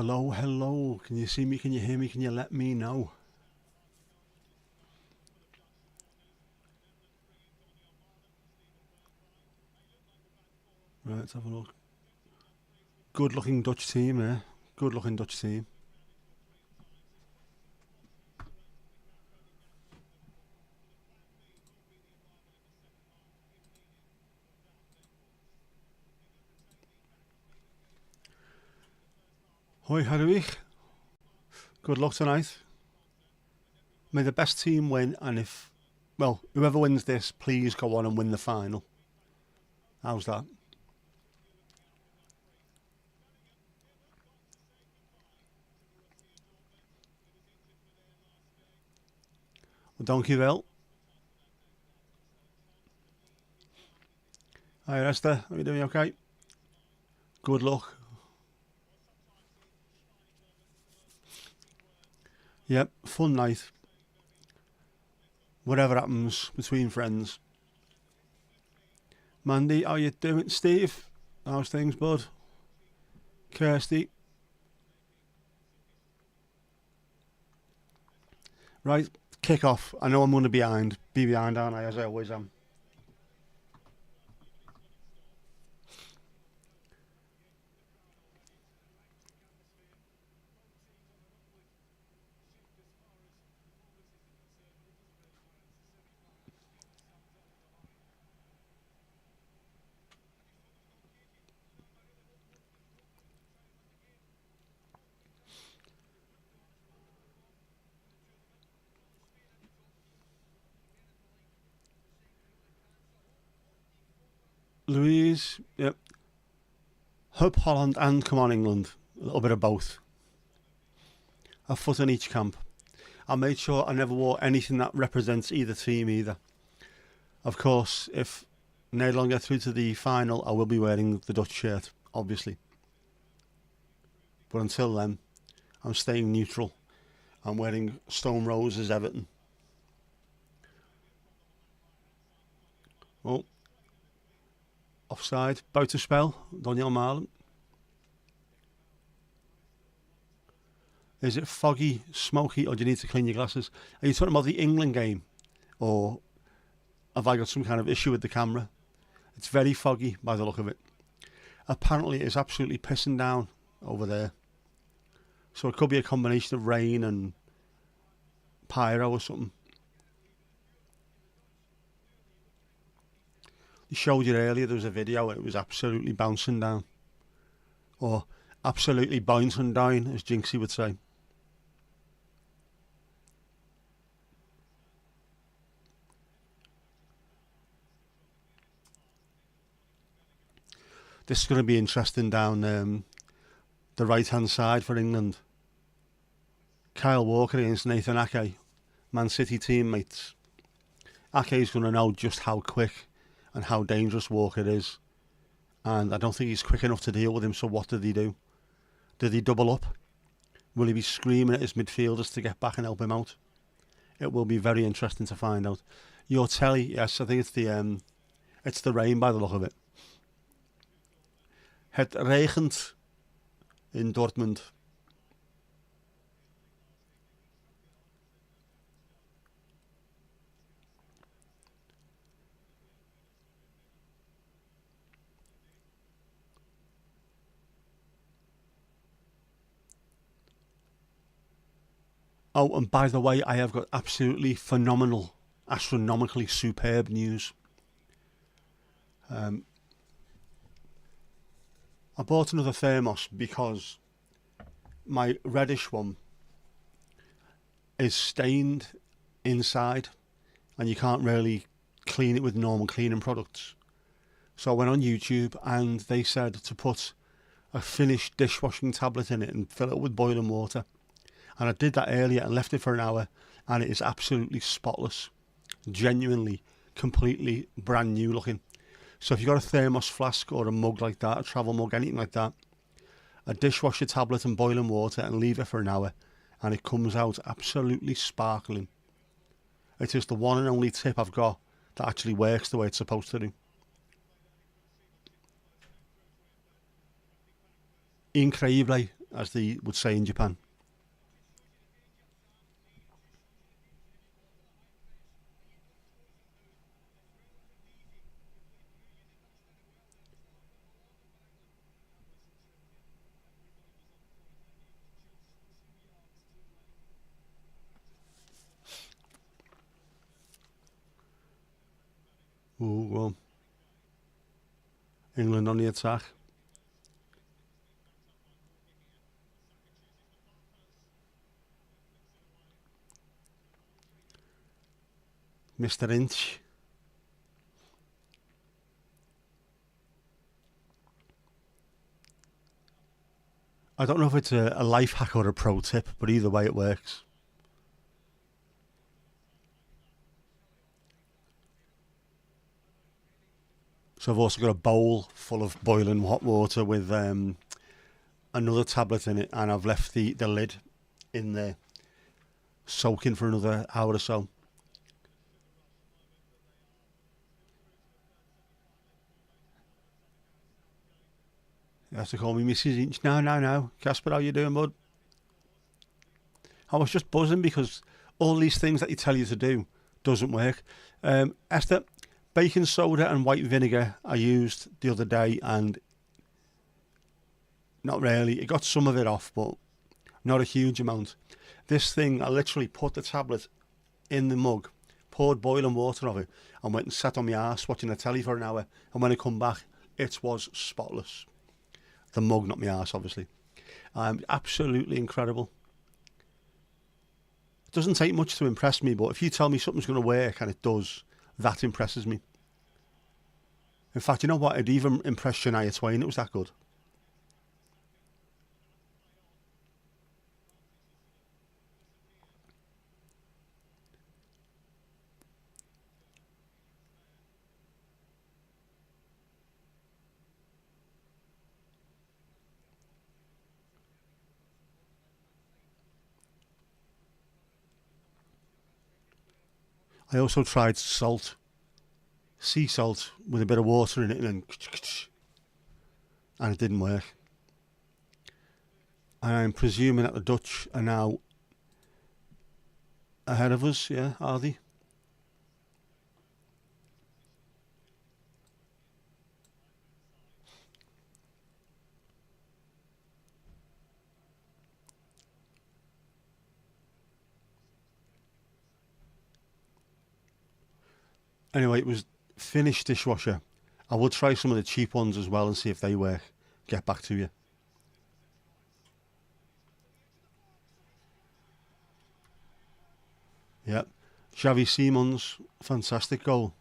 Hello, hello. Can you see me? Can you hear me? Can you let me know? Right, let's have a look. Good looking Dutch team there. Good looking Dutch team. Hoi Hadwig. Good luck tonight. May the best team win, and whoever wins this, please go on and win the final. How's that? Well, dankjewel. Hi Esther, are you doing okay? Good luck. Yep, fun night. Whatever happens between friends. Mandy, how you doing? Steve, how's things, bud? Kirsty. Right, kick off. I know I'm going to be behind, aren't I, as I always am. Louise, yep. Hub Holland and Come On England. A little bit of both. A foot in each camp. I made sure I never wore anything that represents either team either. Of course, if Nederland get through to the final, I will be wearing the Dutch shirt, obviously. But until then, I'm staying neutral. I'm wearing Stone Roses Everton. Oh, offside. Buitenspel. Daniel Malen. Is it foggy, smoky, or do you need to clean your glasses? Are you talking about the England game? Or have I got some kind of issue with the camera? It's very foggy by the look of it. Apparently it's absolutely pissing down over there. So it could be a combination of rain and pyro or something. I showed you earlier there was a video and it was absolutely bouncing down. Or absolutely bouncing down, as Jinxie would say. This is going to be interesting down the right-hand side for England. Kyle Walker against Nathan Ake, Man City teammates. Ake's going to know just how quick and how dangerous Walker is. And I don't think he's quick enough to deal with him, so what did he do? Did he double up? Will he be screaming at his midfielders to get back and help him out? It will be very interesting to find out. Your telly, yes, I think it's the rain by the look of it. Het regent in Dortmund. Oh, and by the way, I have got absolutely phenomenal, astronomically superb news. I bought another thermos because my reddish one is stained inside and you can't really clean it with normal cleaning products. So I went on YouTube and they said to put a finished dishwashing tablet in it and fill it with boiling water. And I did that earlier and left it for an hour and it is absolutely spotless. Genuinely, completely brand new looking. So if you've got a thermos flask or a mug like that, a travel mug, anything like that, a dishwasher tablet and boiling water and leave it for an hour and it comes out absolutely sparkling. It is the one and only tip I've got that actually works the way it's supposed to do. Increíble. as they would say in Japan. Ooh, well, England on the attack. Mr. Inch. I don't know if it's a life hack or a pro tip, but either way it works. So I've also got a bowl full of boiling hot water with another tablet in it, and I've left the lid in there soaking for another hour or so. You have to call me Mrs. Inch. No, no, no. Casper, how you doing, bud? I was just buzzing because all these things that you tell you to do doesn't work. Esther, baking soda and white vinegar I used the other day, and not really. It got some of it off, but not a huge amount. This thing, I literally put the tablet in the mug, poured boiling water of it, and went and sat on my arse watching the telly for an hour. And when I come back, it was spotless. The mug, not my arse, obviously. Absolutely incredible. It doesn't take much to impress me, but if you tell me something's going to work and it does, that impresses me. In fact, you know what? It even impressed Shania Twain. It was that good. I also tried salt, sea salt, with a bit of water in it, and it didn't work. And I'm presuming that the Dutch are now ahead of us, yeah, are they? Anyway, it was Finnish dishwasher. I will try some of the cheap ones as well and see if they work. Get back to you. Yeah. Xavi Simons, fantastic goal.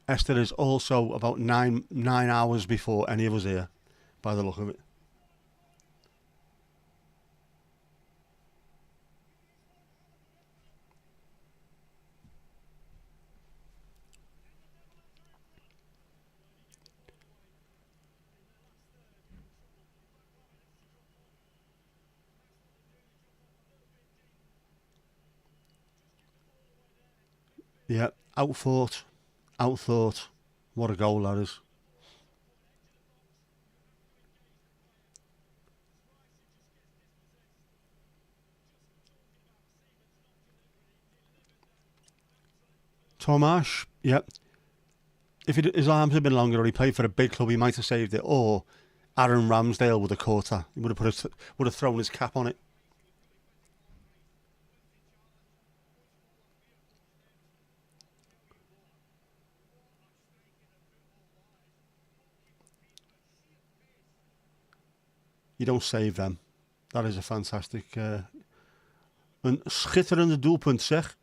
Esther is also about nine hours before any of us here, by the look of it. Yeah, outthought, outthought. What a goal that is. Tomash, yeah. If his arms had been longer or he played for a big club, he might have saved it. Or Aaron Ramsdale would have caught her. He would have thrown his cap on it. You don't save them. Dat is een fantastic... een schitterende doelpunt, zeg.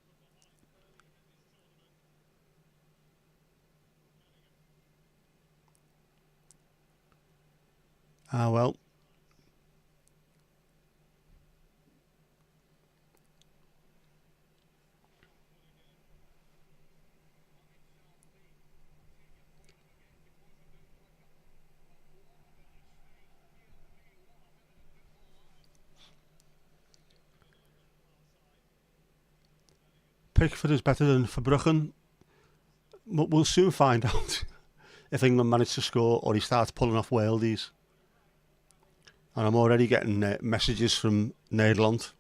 Ah, well. Pickford is better than Verbruggen, but we'll soon find out. if England manage to score or he starts pulling off worldies. And I'm already getting messages from Nederland.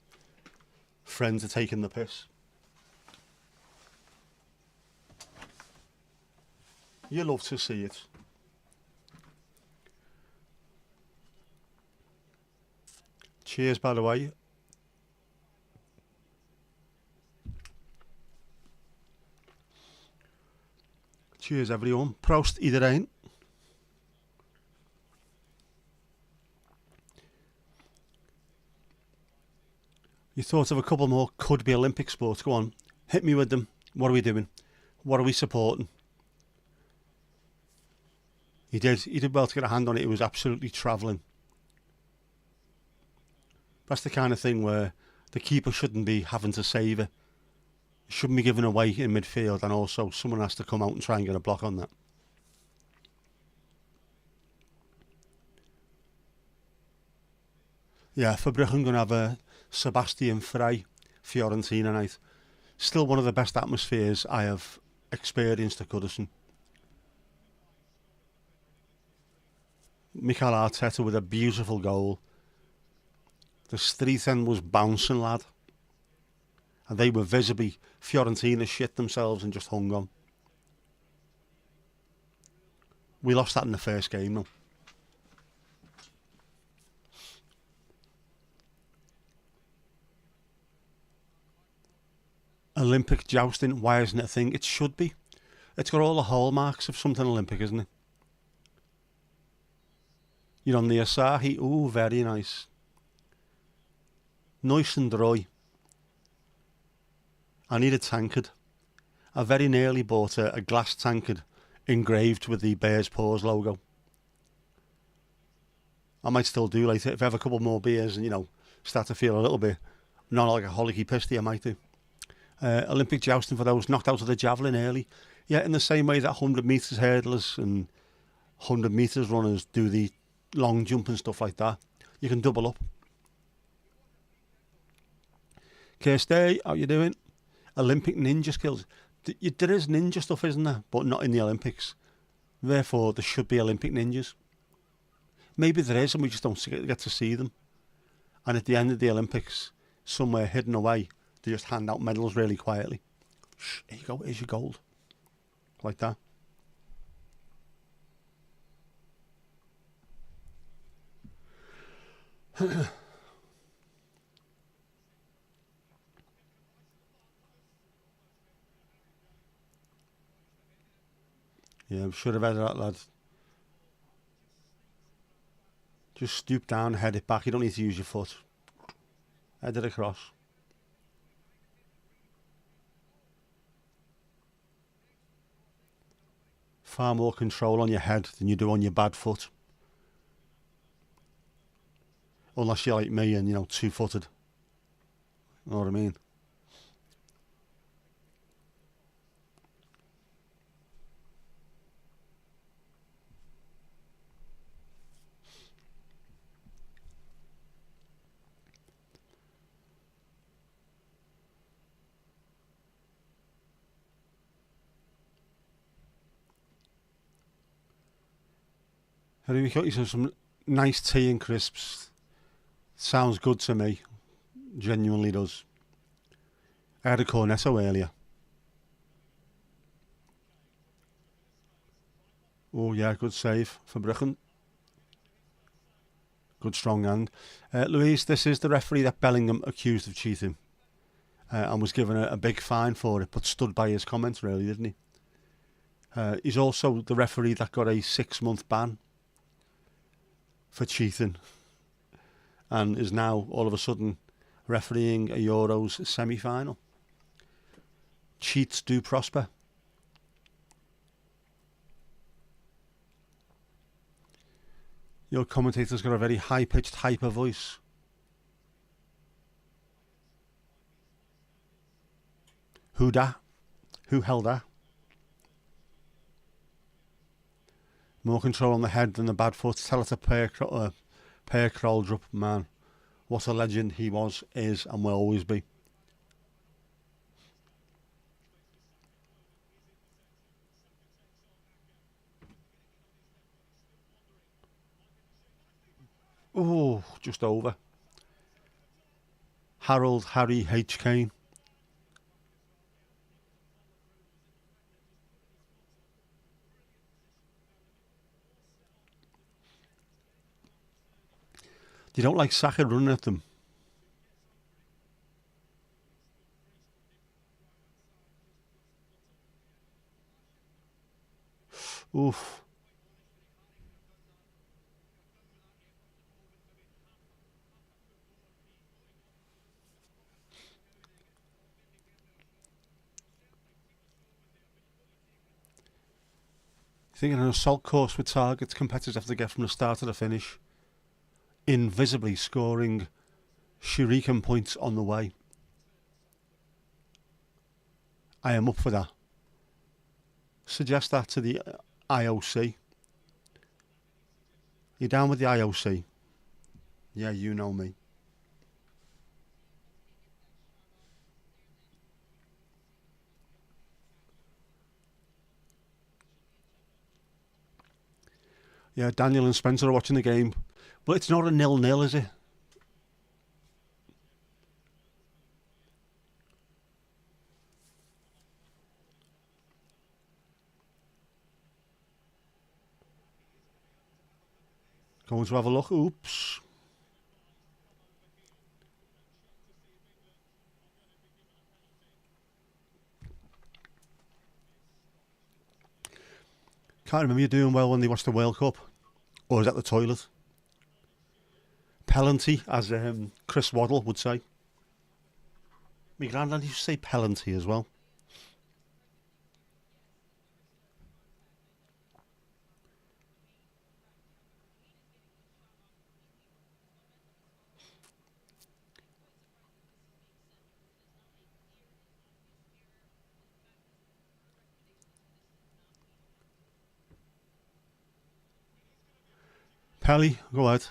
Friends are taking the piss. You love to see it. Cheers, by the way. Cheers, everyone. Proost iedereen. You thought of a couple more could-be Olympic sports. Go on, hit me with them. What are we doing? What are we supporting? He did well to get a hand on it. It was absolutely travelling. That's the kind of thing where the keeper shouldn't be having to save it. It shouldn't be given away in midfield, and also someone has to come out and try and get a block on that. Yeah, Verbruggen going to have a Sebastian Frey Fiorentina night. Still one of the best atmospheres I have experienced at Goodison. Mikel Arteta with a beautiful goal. The street end was bouncing, lad. And they were visibly, Fiorentina shit themselves and just hung on. We lost that in the first game though. Olympic jousting, why isn't it a thing? It should be. It's got all the hallmarks of something Olympic, isn't it? You're on the Asahi. Ooh, very nice. Nice and dry. I need a tankard. I very nearly bought a glass tankard engraved with the Bears Paws logo. I might still do later. If I have a couple more beers and, start to feel a little bit not like a holicky pisty, I might do. Olympic jousting for those knocked out of the javelin early. Yeah, in the same way that 100 metres hurdlers and 100 metres runners do the long jump and stuff like that. You can double up. Kirsty, how you doing? Olympic ninja skills. There is ninja stuff, isn't there? But not in the Olympics. Therefore, there should be Olympic ninjas. Maybe there is and we just don't get to see them. And at the end of the Olympics, somewhere hidden away, they just hand out medals really quietly. Shh, here you go, here's your gold. Like that. Yeah, I should have had that, lad. Just stoop down, head it back. You don't need to use your foot. Head it across. Far more control on your head than you do on your bad foot. Unless you're like me and, two-footed. You know what I mean? Have you got you some nice tea and crisps? Sounds good to me. Genuinely does. I had a cornetto earlier. Oh yeah, good save for Verbruggen. Good strong hand. Louise, this is the referee that Bellingham accused of cheating. And was given a big fine for it, but stood by his comments really, didn't he? He's also the referee that got a 6-month ban for cheating. And is now all of a sudden refereeing a Euros semi-final. Cheats do prosper. Your commentator's got a very high-pitched, hyper voice. Who da? Who held that? More control on the head than the bad foot. Tell it to Per Kroldrup, man. What a legend he was, is, and will always be. Oh, just over. Harold Harry H. Kane. They don't like Saka running at them. Oof. Thinking an assault course with targets competitors have to get from the start to the finish. Invisibly scoring shuriken points on the way. I am up for that. Suggest that to the IOC. You down with the IOC? Yeah, you know me. Yeah, Daniel and Spencer are watching the game. But it's not a 0-0, is it? Going to have a look. Oops. Can't remember you doing well when they watched the World Cup. Or is that the toilet? Pellenty, as Chris Waddle would say. My granddad used to say Pellenty as well. Pelly, go ahead.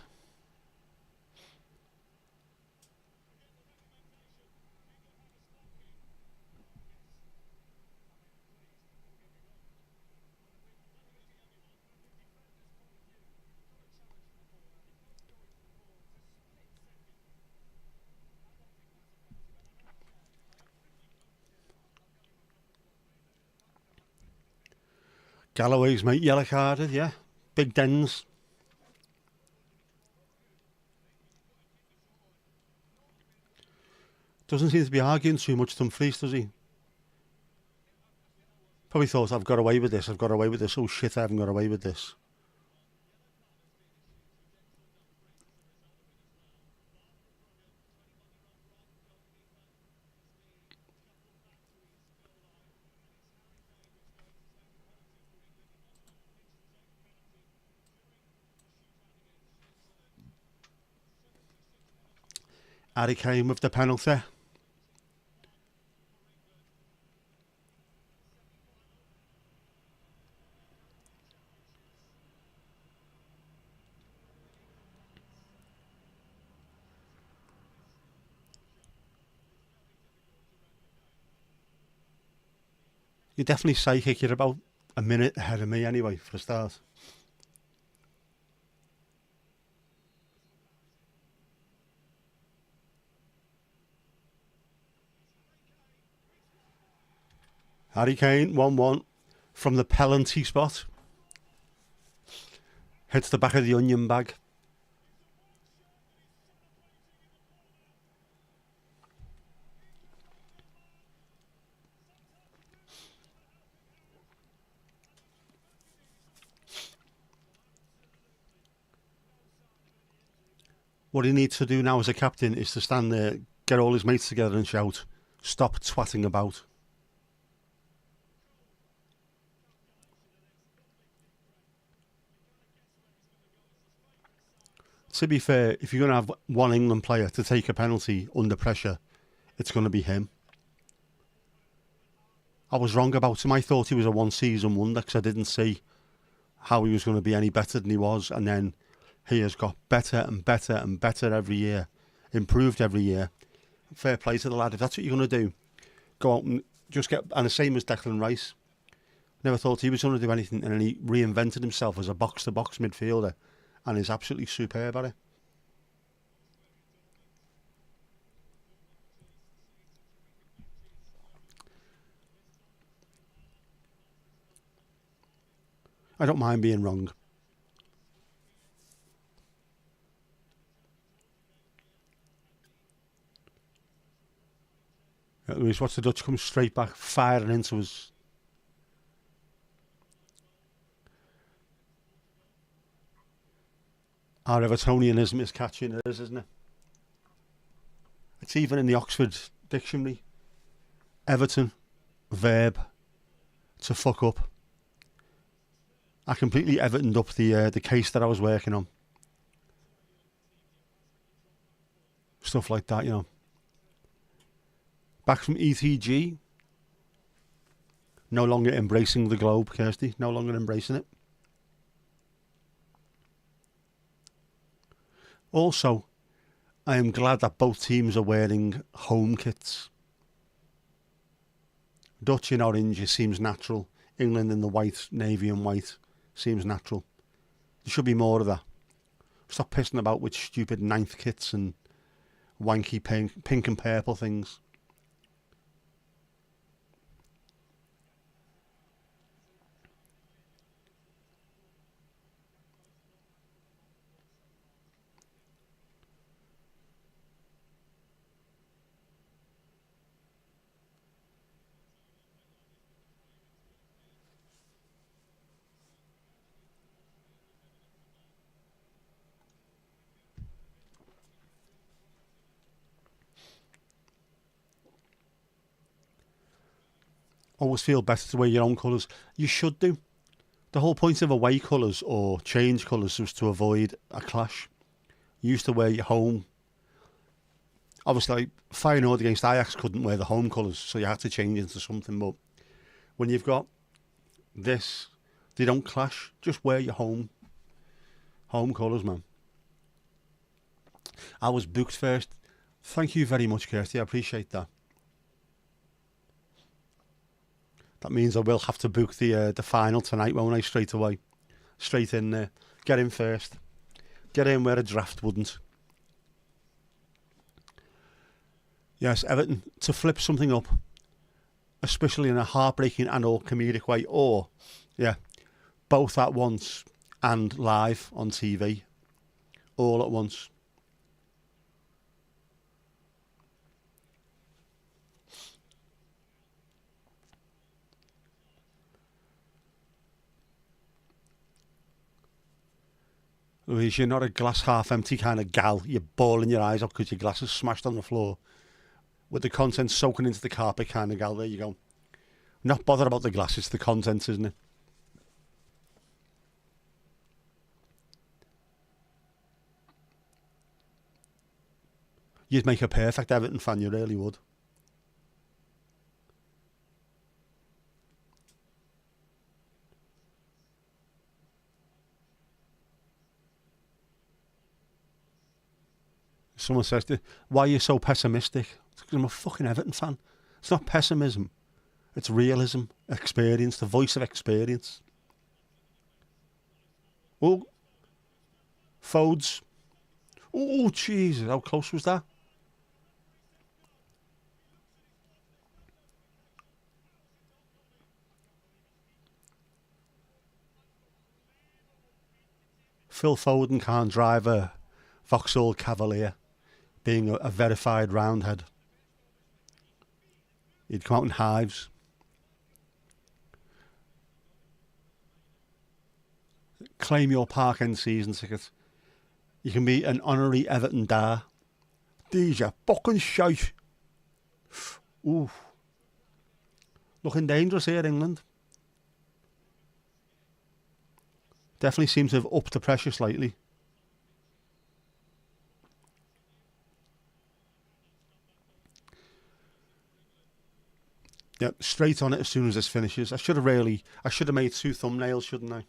Galloway's mate, yellow carded, yeah. Big Dens. Doesn't seem to be arguing too much, Dumfries, does he? Probably thought, I've got away with this, I've got away with this. Oh shit, I haven't got away with this. Harry Kane with the penalty. You're definitely psychic. You're about a minute ahead of me anyway, for a start. Harry Kane, 1-1 from the Pellenty spot. Hits the back of the onion bag. What he needs to do now as a captain is to stand there, get all his mates together and shout, "Stop twatting about." To be fair, if you're going to have one England player to take a penalty under pressure, it's going to be him. I was wrong about him. I thought he was a one-season wonder because I didn't see how he was going to be any better than he was. And then he has got better and better and better every year, improved every year. Fair play to the lad. If that's what you're going to do, go out and just get... And the same as Declan Rice. Never thought he was going to do anything, and then he reinvented himself as a box-to-box midfielder and is absolutely superb at it. I don't mind being wrong. Louise, watch the Dutch come straight back, firing into us. Our Evertonianism is catching us, isn't it? It's even in the Oxford Dictionary. Everton, verb, to fuck up. I completely Evertoned up the case that I was working on. Stuff like that, you know. Back from ETG. No longer embracing the globe, Kirsty. No longer embracing it. Also, I am glad that both teams are wearing home kits. Dutch in orange, it seems natural. England in the white, navy and white, seems natural. There should be more of that. Stop pissing about with stupid ninth kits and wanky pink and purple things. Always feel better to wear your own colours. You should do. The whole point of away colours or change colours was to avoid a clash. You used to wear your home. Obviously, like Feyenoord against Ajax couldn't wear the home colours, so you had to change into something. But when you've got this, they don't clash. Just wear your home colours, man. I was booked first. Thank you very much, Kirsty. I appreciate that. That means I will have to book the final tonight, won't I? Straight away, straight in there. Get in first. Get in where a draft wouldn't. Yes, Everton to flip something up, especially in a heartbreaking and or comedic way, or both at once and live on TV, all at once. Louise, you're not a glass half empty kind of gal. You're bawling your eyes out because your glass is smashed on the floor with the content soaking into the carpet kind of gal. There you go. Not bothered about the glass, it's the content, isn't it? You'd make a perfect Everton fan, you really would. Someone says, why are you so pessimistic? It's because I'm a fucking Everton fan. It's not pessimism. It's realism, experience, the voice of experience. Oh, Fodes. Oh, Jesus, how close was that? Phil Foden can't drive a Vauxhall Cavalier, being a verified roundhead. He'd come out in hives. Claim your Park End season ticket. You can be an honorary Everton dar. These fucking shite. Ooh. Looking dangerous here, England. Definitely seems to have upped the pressure slightly. Yep, straight on it as soon as this finishes. I should have made 2 thumbnails, shouldn't I?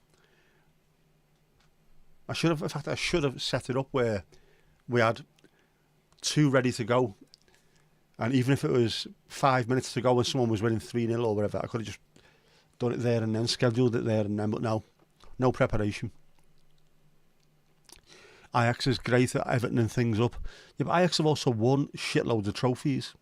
In fact, I should have set it up where we had 2 ready to go. And even if it was 5 minutes to go and someone was winning 3-0 or whatever, I could have just done it there and then, scheduled it there and then, but no preparation. Ajax is great at Evertoning things up. Yeah, but Ajax have also won shitloads of trophies.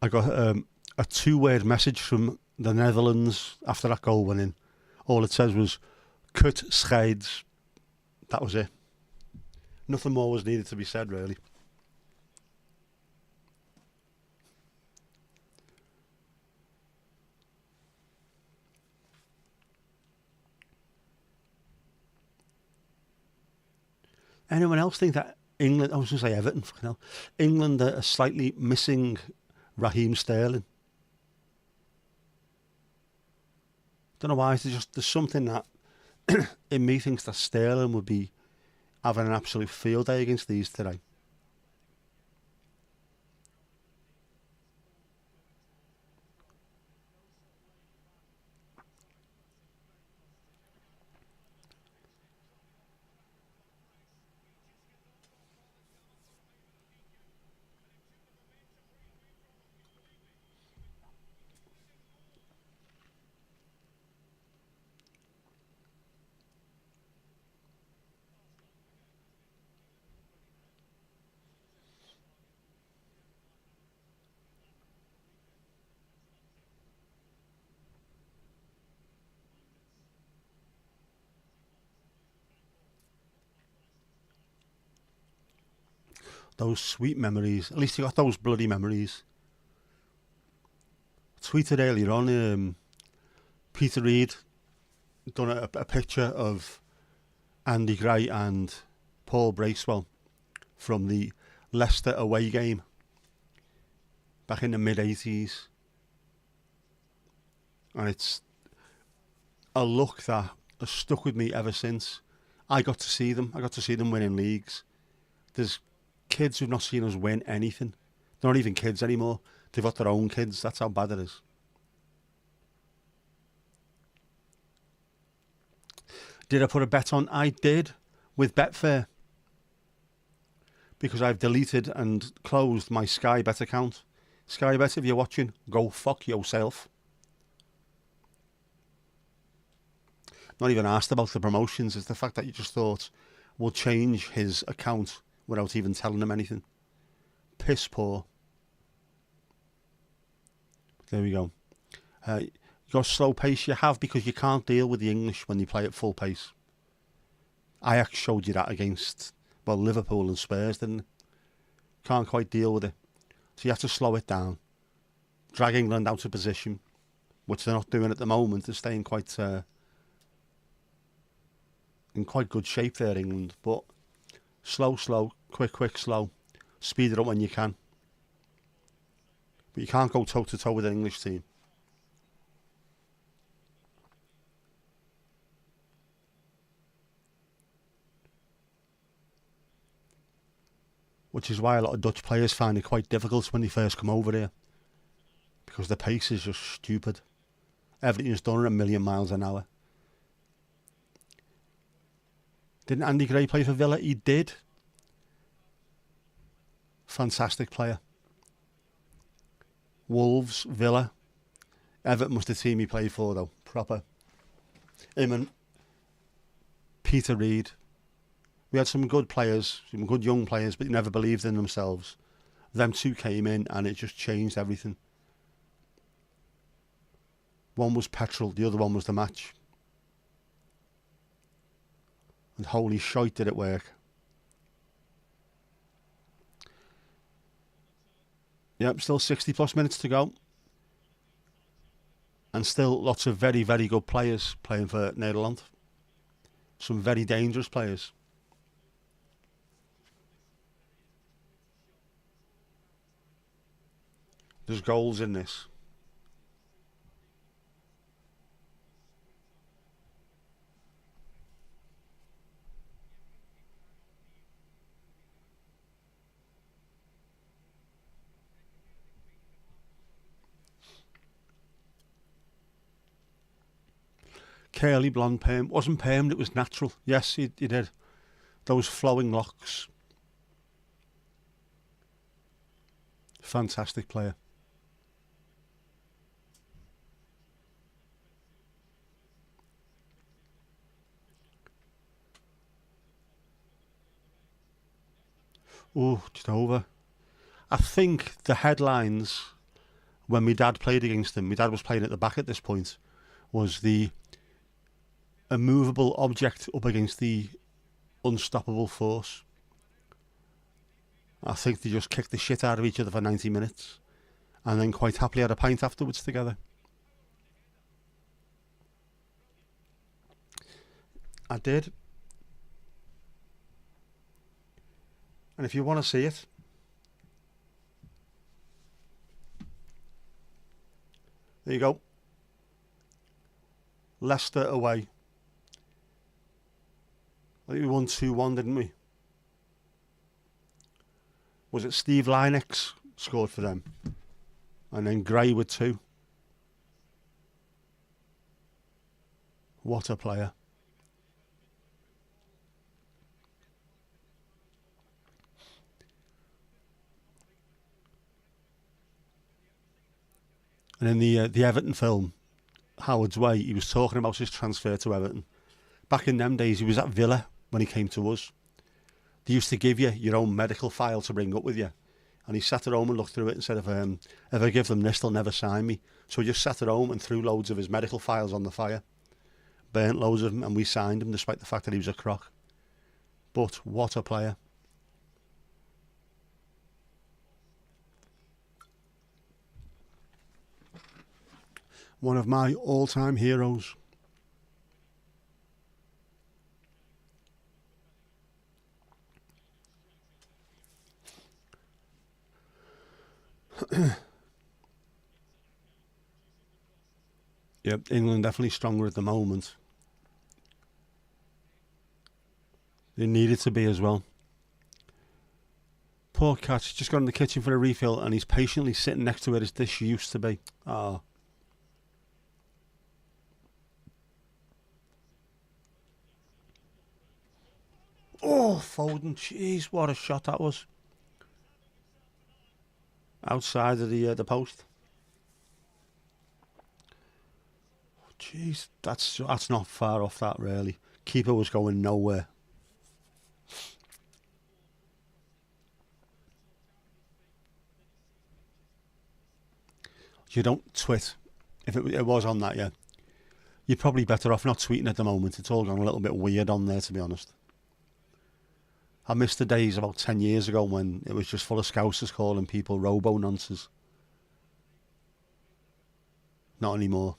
I got a two-word message from the Netherlands after that goal went in. All it says was "Kut scheids." That was it. Nothing more was needed to be said, really. Anyone else think that England, I was going to say Everton, fucking hell, England are slightly missing Raheem Sterling? Don't know why. There's something that in me thinks that Sterling would be having an absolute field day against these today. Those sweet memories. At least you got those bloody memories. Tweeted earlier on, Peter Reid done a picture of Andy Gray and Paul Bracewell from the Leicester away game back in the mid-80s. And it's a look that has stuck with me ever since. I got to see them. I got to see them winning leagues. There's kids who've not seen us win anything. They're not even kids anymore. They've got their own kids. That's how bad it is. Did I put a bet on? I did, with Betfair. Because I've deleted and closed my Sky Bet account. Sky Bet, if you're watching, go fuck yourself. Not even asked about the promotions. It's the fact that you just thought we'll change his account without even telling him anything. Piss poor. There we go. Your slow pace you have because you can't deal with the English when you play at full pace. Ajax showed you that against, well, Liverpool and Spurs, didn't it? Can't quite deal with it. So you have to slow it down. Drag England out of position, which they're not doing at the moment. They're staying quite in quite good shape there, England. But slow, quick, slow. Speed it up when you can. But you can't go toe-to-toe with an English team. Which is why a lot of Dutch players find it quite difficult when they first come over here. Because the pace is just stupid. Everything's done at a million miles an hour. Didn't Andy Gray play for Villa? He did. Fantastic player. Wolves, Villa. Everton was the team he played for, though. Proper. Him and Peter Reid. We had some good players, some good young players, but they never believed in themselves. Them two came in and it just changed everything. One was petrol, the other one was the match. And holy shite did it work. Yep, still 60 plus minutes to go. And still lots of very, very good players playing for Nederland. Some very dangerous players. There's goals in this. Curly blonde perm. Wasn't permed, it was natural. Yes, he did. Those flowing locks. Fantastic player. Oh, just over. I think the headlines when my dad played against him, my dad was playing at the back at this point, was the immovable object up against the unstoppable force. I think they just kicked the shit out of each other for 90 minutes and then quite happily had a pint afterwards together. I did. And if you want to see it, there you go. Leicester away. I think we won 2-1, didn't we? Was it Steve Lynex scored for them? And then Gray with 2. What a player. And in the Everton film, Howard's Way, he was talking about his transfer to Everton. Back in them days, he was at Villa when he came to us. They used to give you your own medical file to bring up with you. And he sat at home and looked through it and said, if I give them this, they'll never sign me. So he just sat at home and threw loads of his medical files on the fire. Burnt loads of them, and we signed him despite the fact that he was a crock. But what a player. One of my all-time heroes. Yep, England definitely stronger at the moment. They needed to be as well. Poor Cat's just got in the kitchen for a refill and he's patiently sitting next to where his dish used to be. Ah. Oh, Foden. Jeez, what a shot that was. Outside of the post. Jeez, that's not far off that, really. Keeper was going nowhere. You don't twit. If it was on that, yeah. You're probably better off not tweeting at the moment. It's all gone a little bit weird on there, to be honest. I miss the days about 10 years ago when it was just full of Scousers calling people robo-nonces. Not anymore.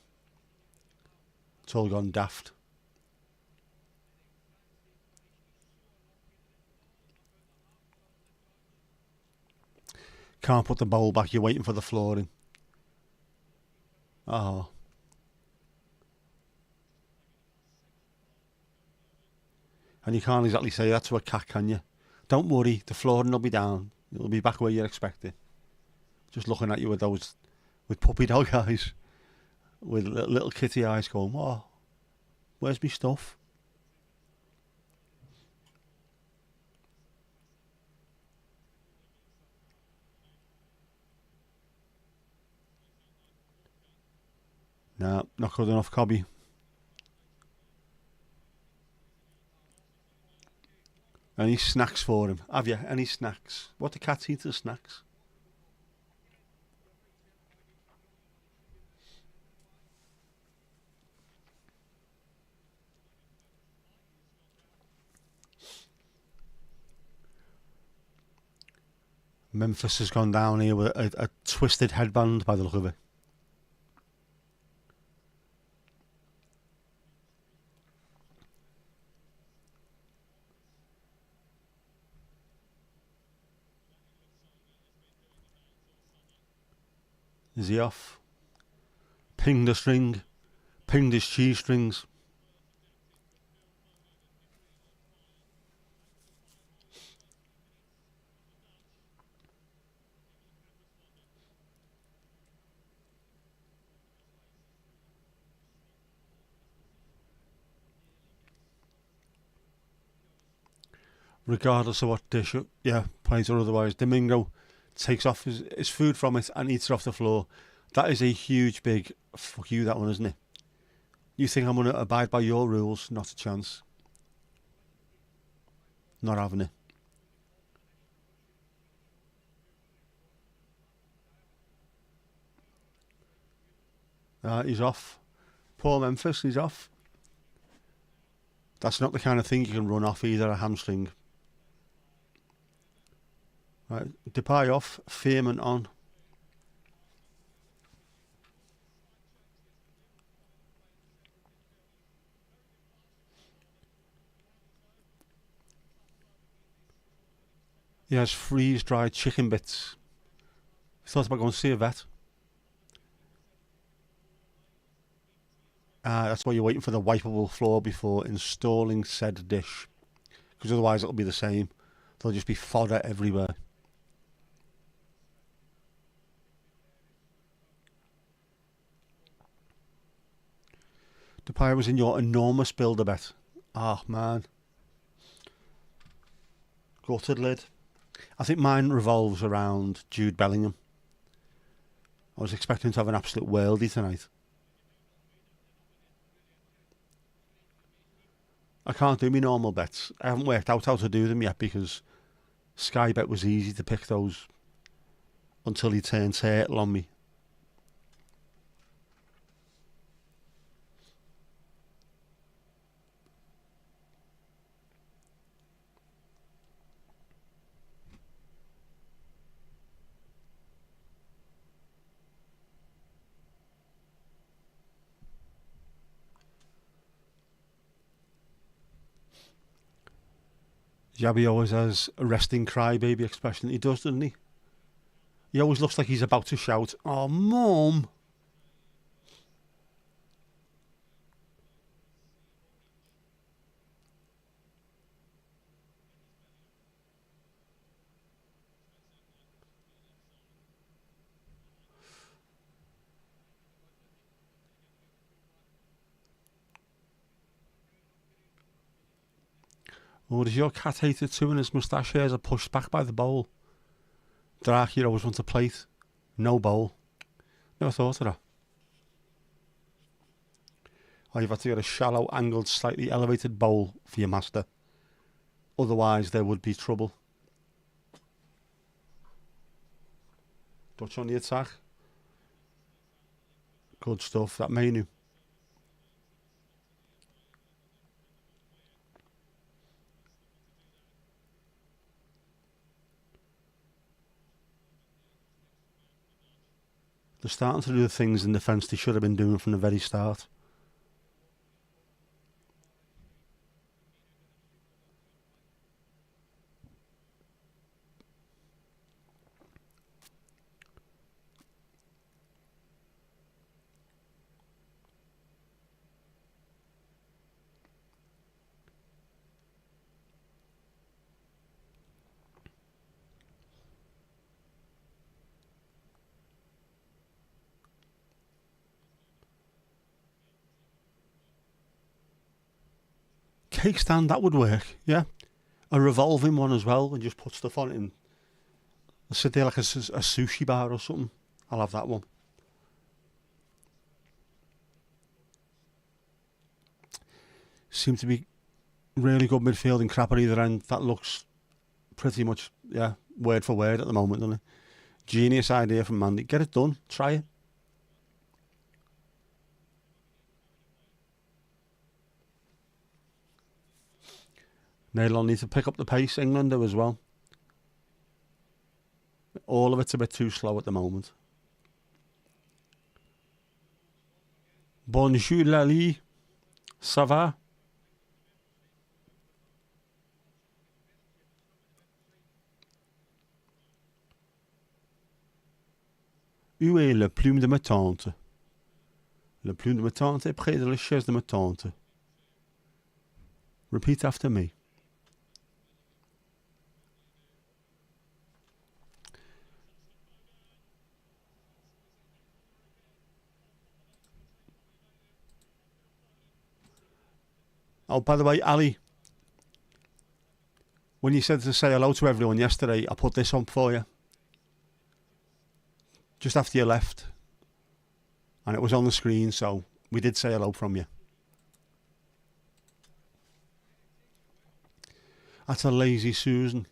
It's all gone daft. Can't put the bowl back, you're waiting for the flooring. Oh. And you can't exactly say that to a cat, can you? Don't worry, the flooring will be down. It'll be back where you expect it. Just looking at you with puppy dog eyes. With little kitty eyes going, oh, where's my stuff? Nah, not good enough, Cobby. Any snacks for him? Have you? Any snacks? What do cats eat as snacks? Memphis has gone down here with a twisted headband by the look of it. Is he off? Pinged a string. Pinged his cheese strings. Regardless of what dish, plate or otherwise, Domingo takes off his food from it and eats it off the floor. That is a huge, big fuck you, that one, isn't it? You think I'm going to abide by your rules? Not a chance. Not having it. He's off. Poor Memphis, he's off. That's not the kind of thing you can run off either, a hamstring. Right, Depay off, Fearman on. He has freeze-dried chicken bits. He thought about going to see a vet. That's why you're waiting for the wipeable floor before installing said dish. Because otherwise it'll be the same. There'll just be fodder everywhere. Depay was in your enormous builder bet. Ah, man. Gutted lid. I think mine revolves around Jude Bellingham. I was expecting to have an absolute worldie tonight. I can't do my normal bets. I haven't worked out how to do them yet because Sky Bet was easy to pick those until he turned turtle on me. Jabby always has a resting crybaby expression. He does, doesn't he? He always looks like he's about to shout, "Oh, Mum!" Or does your cat hate it too and his moustache hairs are pushed back by the bowl? Dracula always wants a plate. No bowl. Never thought of that. Or you've had to get a shallow, angled, slightly elevated bowl for your master. Otherwise there would be trouble. Dutch on the attack. Good stuff, that menu. They're starting to do the things in defence they should have been doing from the very start. Cake stand, that would work, yeah. A revolving one as well, and just put stuff on it and sit there like a sushi bar or something. I'll have that one. Seem to be really good midfielding crap at either end. That looks pretty much, yeah, word for word at the moment, doesn't it? Genius idea from Mandy. Get it done. Try it. Nailon need to pick up the pace. England do as well. All of it's a bit too slow at the moment. Bonjour Lali. Ça va? Où est le plume de ma tante? Le plume de ma tante est près de la chaise de ma tante. Repeat after me. Oh, by the way, Ali, when you said to say hello to everyone yesterday, I put this on for you. Just after you left. And it was on the screen, so we did say hello from you. That's a lazy Susan.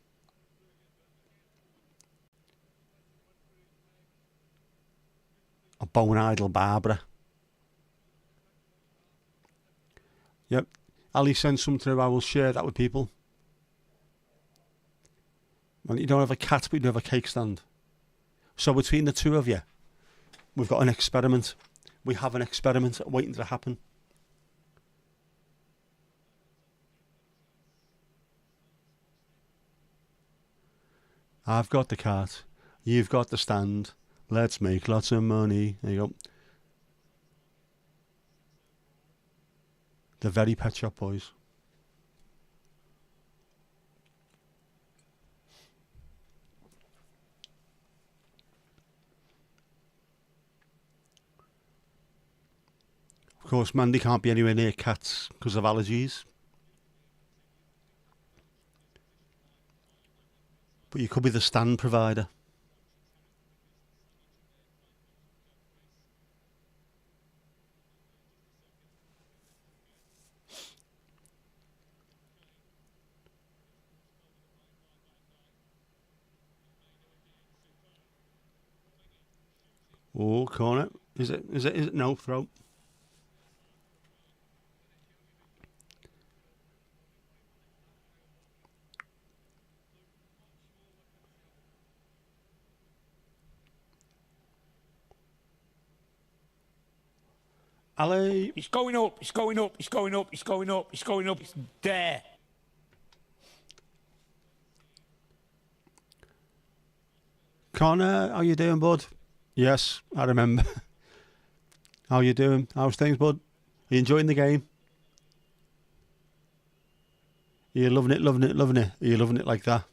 A bone idle Barbara. Yep. Ali sent some through. I will share that with people. Well, you don't have a cat, but you do have a cake stand. So between the two of you, we've got an experiment. We have an experiment waiting to happen. I've got the cat. You've got the stand. Let's make lots of money. There you go. The very Pet Shop Boys. Of course, Mandy can't be anywhere near cats because of allergies. But you could be the stand provider. Oh, corner. Is it? No, throw. Ali. It's going up, it's going up, it's going up, it's going up, it's going up, it's there. Connor, how you doing, bud? Yes, I remember. How you doing? How's things, bud? Are you enjoying the game? Are you loving it, loving it, loving it? Are you loving it like that?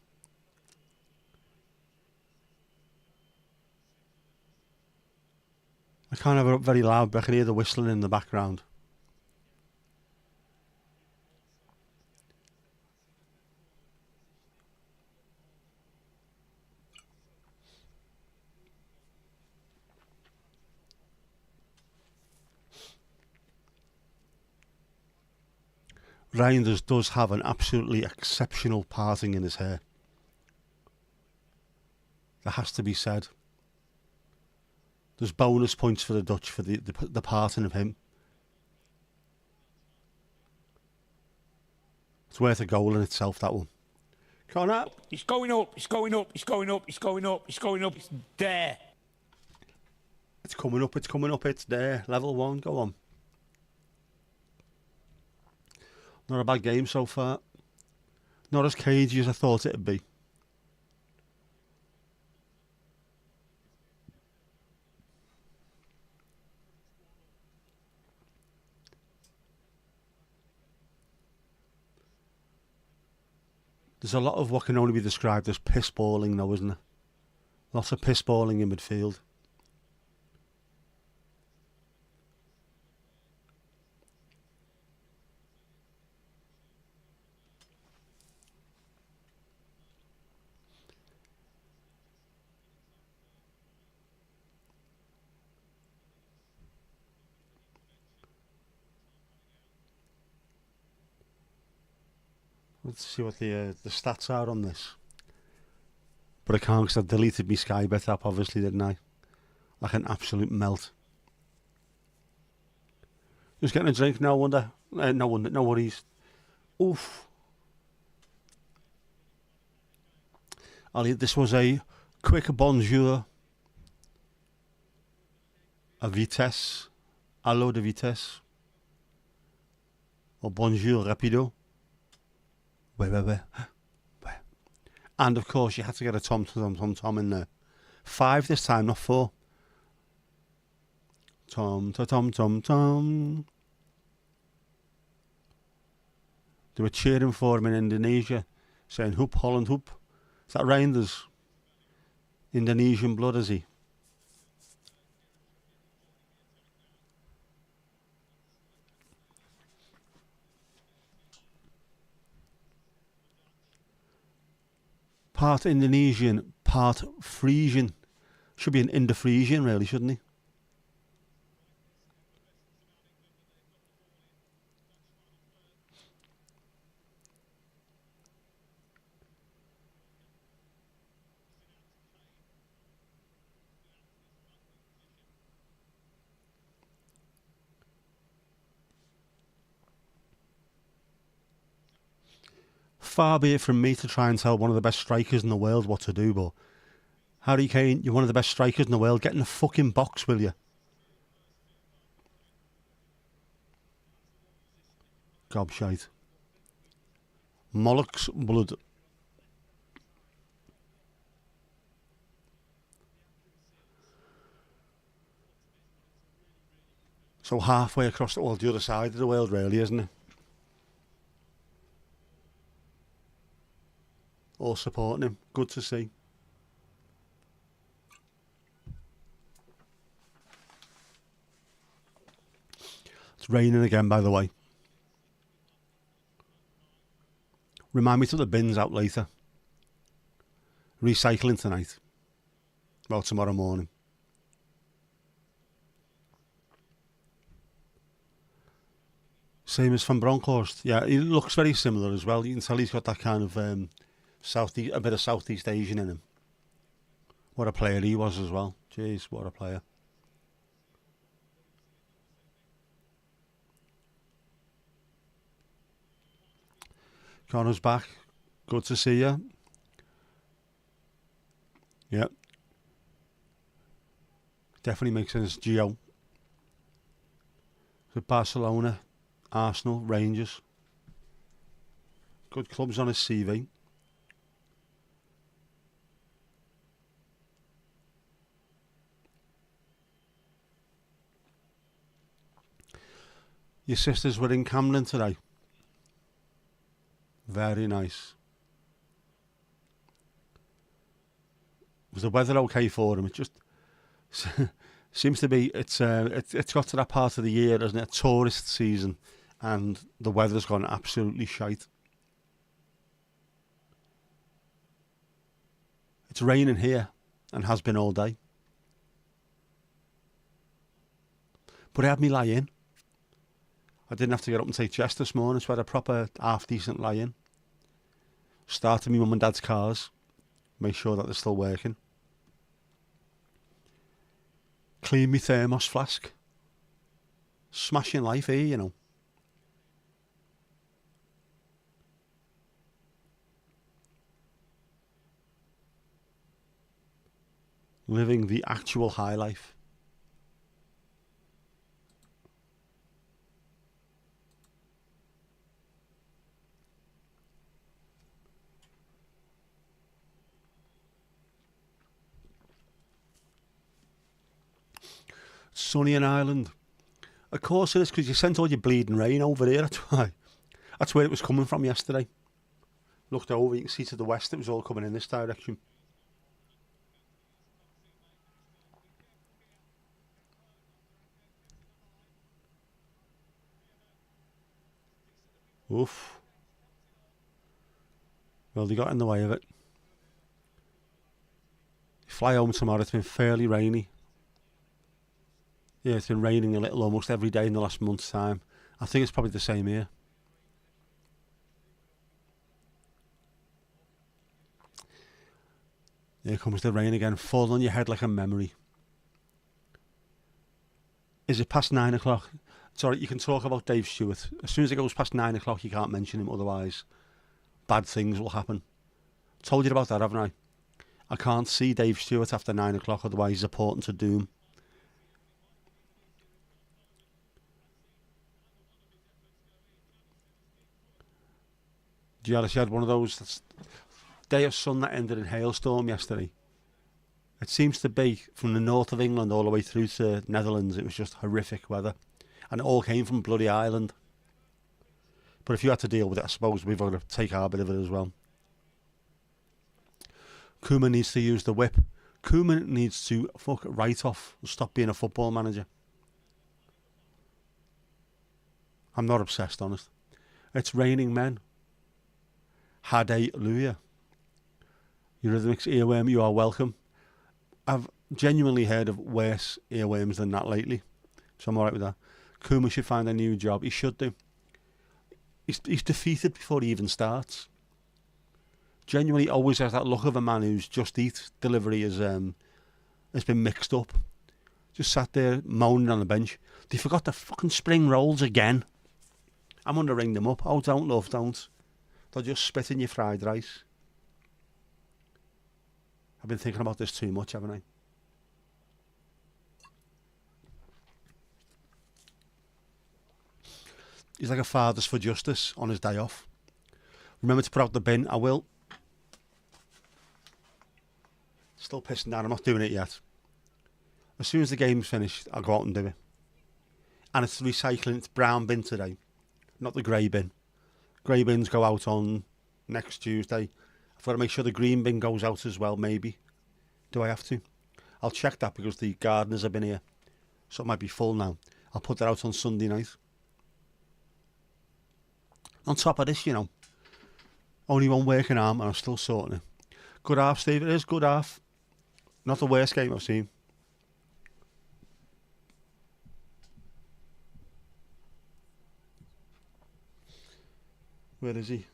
I can't have it up very loud, but I can hear the whistling in the background. Reinders does have an absolutely exceptional parting in his hair. That has to be said. There's bonus points for the Dutch for the parting of him. It's worth a goal in itself, that one. Connor. It's going up, it's going up, it's going up, it's going up, it's going up, it's there. It's coming up, it's coming up, it's there. Level 1, go on. Not a bad game so far. Not as cagey as I thought it'd be. There's a lot of what can only be described as piss balling though, isn't there? Lots of piss balling in midfield. Let's see what the stats are on this. But I can't because I deleted my Sky Bet app, obviously, didn't I? Like an absolute melt. Just getting a drink, no wonder. No worries. Oof. This was a quick bonjour. A vitesse. Allo de vitesse. Or bonjour rapido. Where. And of course, you had to get a tom in there. 5 this time, not 4. Tom. They were cheering for him in Indonesia, saying "Hoop Holland Hoop." Is that Reinders? Indonesian blood, is he? Part Indonesian, part Frisian. Should be an Indo-Frisian, really, shouldn't he? far be it from me to try and tell one of the best strikers in the world what to do, but Harry Kane, you're one of the best strikers in the world. Get in the fucking box, will you? Gobshite. Molluck's blood. So halfway across the other side of the world, really, isn't it? All supporting him. Good to see. It's raining again, by the way. Remind me to the bins out later. Recycling tonight. Well, tomorrow morning. Same as Van Bronckhorst. Yeah, he looks very similar as well. You can tell he's got that kind of a bit of Southeast Asian in him. What a player he was as well. Jeez, what a player. Connor's back. Good to see you. Yep. Definitely makes sense. Gio. So Barcelona, Arsenal, Rangers. Good clubs on his CV. Your sisters were in Camden today. Very nice. Was the weather okay for them? It just seems to be. It's got to that part of the year, isn't it? Tourist season, and the weather's gone absolutely shite. It's raining here, and has been all day. But it had me lie in. I didn't have to get up and take chest this morning, so I had a proper half-decent lie-in. Started my mum and dad's cars. Make sure that they're still working. Clean my thermos flask. Smashing life here, you know. Living the actual high life. Sunny in Ireland. Of course it is, because you sent all your bleeding rain over here. That's why. That's where it was coming from yesterday. Looked over, you can see to the west it was all coming in this direction. Oof. Well, they got in the way of it. Fly home tomorrow, it's been fairly rainy. Yeah, it's been raining a little almost every day in the last month's time. I think it's probably the same here. Here comes the rain again, falling on your head like a memory. Is it past 9 o'clock? Sorry, you can talk about Dave Stewart. As soon as it goes past 9 o'clock, you can't mention him, otherwise bad things will happen. Told you about that, haven't I? I can't see Dave Stewart after 9 o'clock, otherwise he's a portent to doom. She had one of those day of sun that ended in hailstorm yesterday. It seems to be from the north of England all the way through to Netherlands. It was just horrific weather, and it all came from bloody Ireland. But if you had to deal with it, I suppose we've got to take our bit of it as well. Koeman needs to use the whip. Koeman needs to fuck right off and stop being a football manager. I'm not obsessed, honest. It's raining men. Hallelujah. Eurythmics earworm, you are welcome. I've genuinely heard of worse earworms than that lately, so I'm alright with that. Koeman should find a new job. He should do. He's defeated before he even starts. Genuinely always has that look of a man whose Just Eat delivery has been mixed up. Just sat there moaning on the bench. They forgot the fucking spring rolls again. I'm going to ring them up. Oh, don't, love, don't. They'll just spit in your fried rice. I've been thinking about this too much, haven't I? He's like a Fathers for Justice on his day off. Remember to put out the bin. I will. Still pissing down. I'm not doing it yet. As soon as the game's finished, I'll go out and do it. And it's the recycling. It's brown bin today, not the grey bin. Grey bins go out on next Tuesday. I've got to make sure the green bin goes out as well, maybe. Do I have to? I'll check that because the gardeners have been here. So it might be full now. I'll put that out on Sunday night. On top of this, you know, only one working arm and I'm still sorting it. Good half, Steve. It is good half. Not the worst game I've seen. Where is he?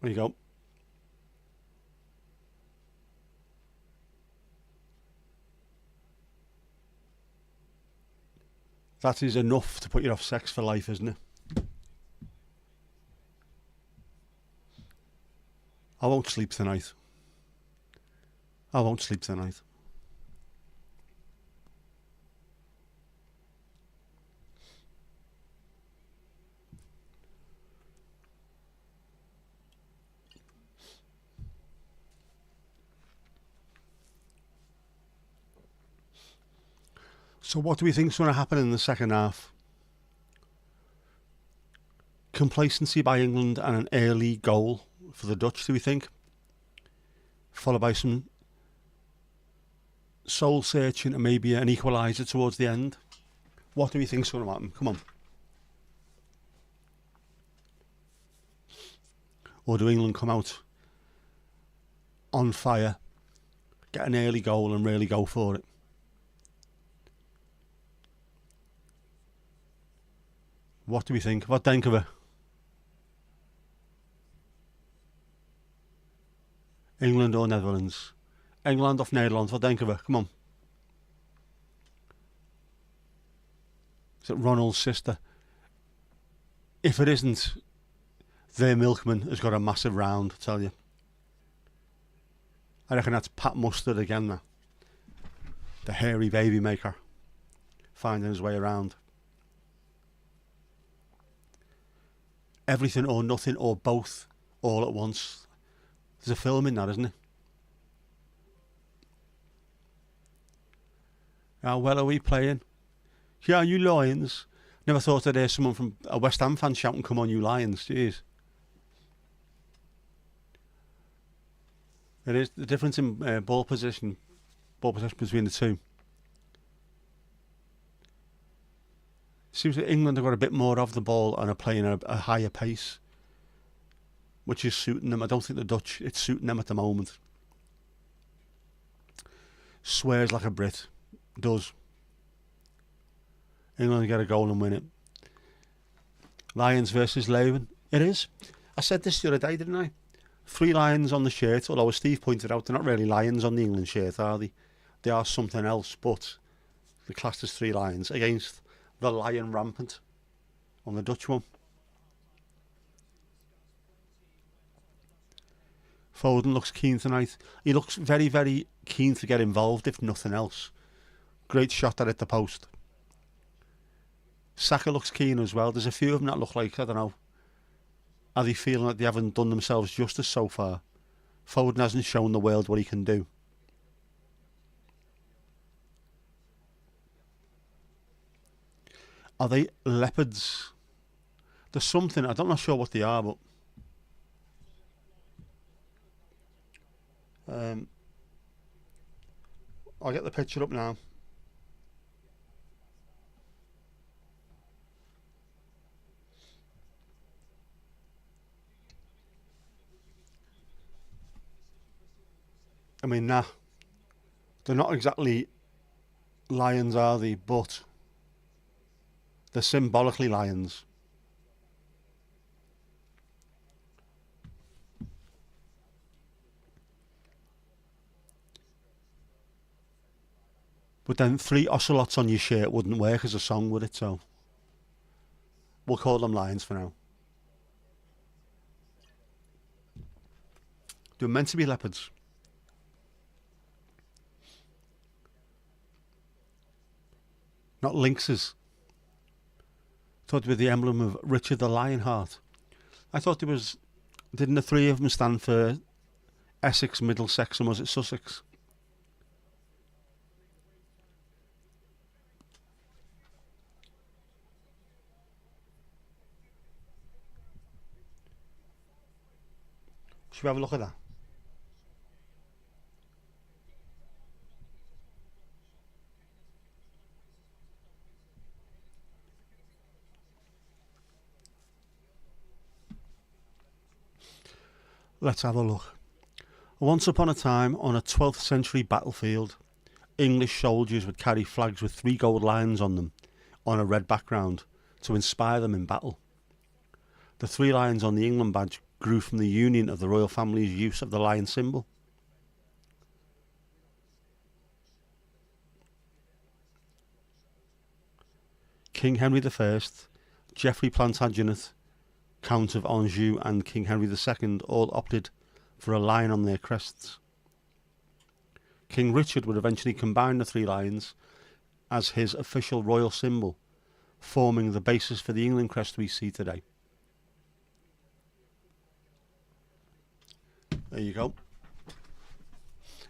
There you go. That is enough to put you off sex for life, isn't it? I won't sleep tonight. I won't sleep tonight. So what do we think is going to happen in the second half? Complacency by England and an early goal for the Dutch, do we think? Followed by some soul searching and maybe an equaliser towards the end. What do we think is going to happen? Come on. Or do England come out on fire, get an early goal and really go for it? What do we think? Wat denken we? England or Netherlands? Engeland of Nederland? Wat denken we? Come on. Is it Ronald's sister? If it isn't, their milkman has got a massive round, I tell you. I reckon that's Pat Mustard again now. The hairy baby maker. Finding his way around. Everything or nothing or both all at once. There's a film in that, isn't it? How well are we playing? Yeah, you Lions. Never thought I'd hear someone from a West Ham fan shouting, "Come on, you Lions." Jeez. It is the difference in ball possession between the two. Seems that England have got a bit more of the ball and are playing at a higher pace, which is suiting them. I don't think the Dutch, it's suiting them at the moment. Swears like a Brit. Does. England get a goal and win it. Lions versus Leeuwen. It is. I said this the other day, didn't I? 3 lions on the shirt, although as Steve pointed out, they're not really lions on the England shirt, are they? They are something else, but they're classed as 3 lions against the lion rampant on the Dutch one. Foden looks keen tonight. He looks very, very keen to get involved, if nothing else. Great shot at the post. Saka looks keen as well. There's a few of them that look like, I don't know, are they feeling like they haven't done themselves justice so far? Foden hasn't shown the world what he can do. Are they leopards? There's something, I'm not sure what they are, but I'll get the picture up now. I mean, nah, they're not exactly lions, are they? But they're symbolically lions. But then 3 ocelots on your shirt wouldn't work as a song, would it? So we'll call them lions for now. They're meant to be leopards. Not lynxes. Thought they were the emblem of Richard the Lionheart. I thought didn't the 3 of them stand for Essex, Middlesex, and was it Sussex? Should we have a look at that? Let's have a look. Once upon a time, on a 12th century battlefield, English soldiers would carry flags with 3 gold lions on them on a red background to inspire them in battle. The 3 lions on the England badge grew from the union of the royal family's use of the lion symbol. King Henry I, Geoffrey Plantagenet, Count of Anjou, and King Henry II all opted for a lion on their crests. King Richard would eventually combine the 3 lions as his official royal symbol, forming the basis for the England crest we see today. There you go.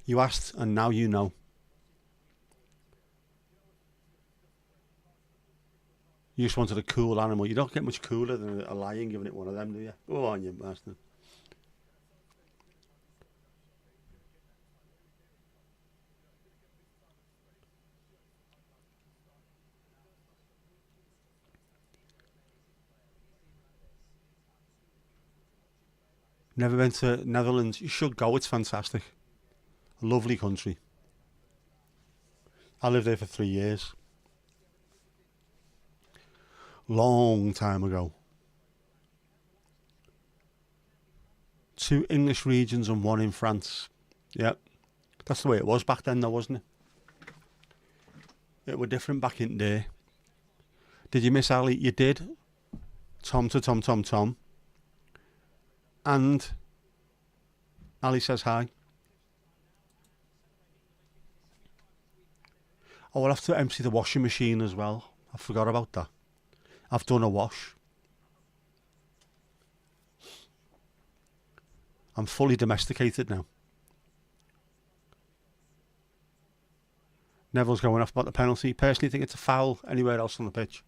You asked, and now you know. You just wanted a cool animal. You don't get much cooler than a lion giving it one of them, do you? Go on, you bastard. Never been to Netherlands. You should go. It's fantastic. A lovely country. I lived there for 3 years. Long time ago. 2 English regions and 1 in France. Yep. That's the way it was back then though, wasn't it? It were different back in there. Did you miss Ali? You did. Tom to Tom Tom Tom. And Ali says hi. Oh, I'll have to empty the washing machine as well. I forgot about that. I've done a wash. I'm fully domesticated now. Neville's going off about the penalty. Personally, think it's a foul anywhere else on the pitch.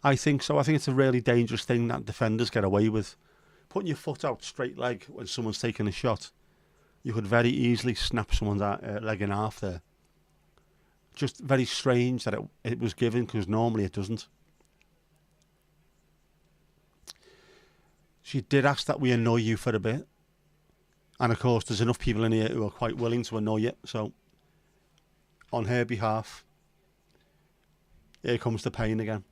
I think so. I think it's a really dangerous thing that defenders get away with. Putting your foot out straight leg when someone's taking a shot, you could very easily snap someone's leg in half there. Just very strange that it was given, because normally it doesn't. She did ask that we annoy you for a bit. And of course, there's enough people in here who are quite willing to annoy you. So, on her behalf, here comes the pain again.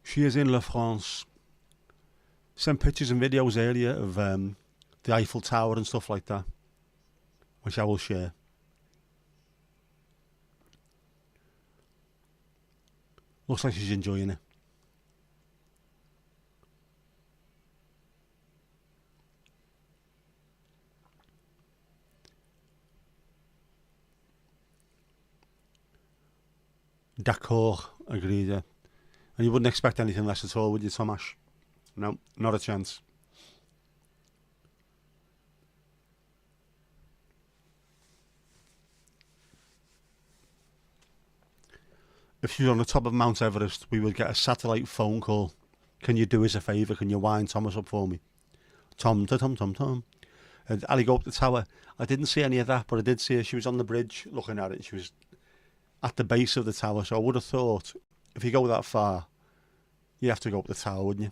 She is in La France. Sent pictures and videos earlier of the Eiffel Tower and stuff like that, which I will share. Looks like she's enjoying it. D'accord, agreed, yeah. And you wouldn't expect anything less at all, would you, Tomash? No, not a chance. If she was on the top of Mount Everest, we would get a satellite phone call. Can you do us a favour? Can you wind Thomas up for me? Tom, Tom, Tom, Tom. And Ali, go up the tower. I didn't see any of that, but I did see her. She was on the bridge looking at it. And she was at the base of the tower. So I would have thought, if you go that far, you have to go up the tower, wouldn't you?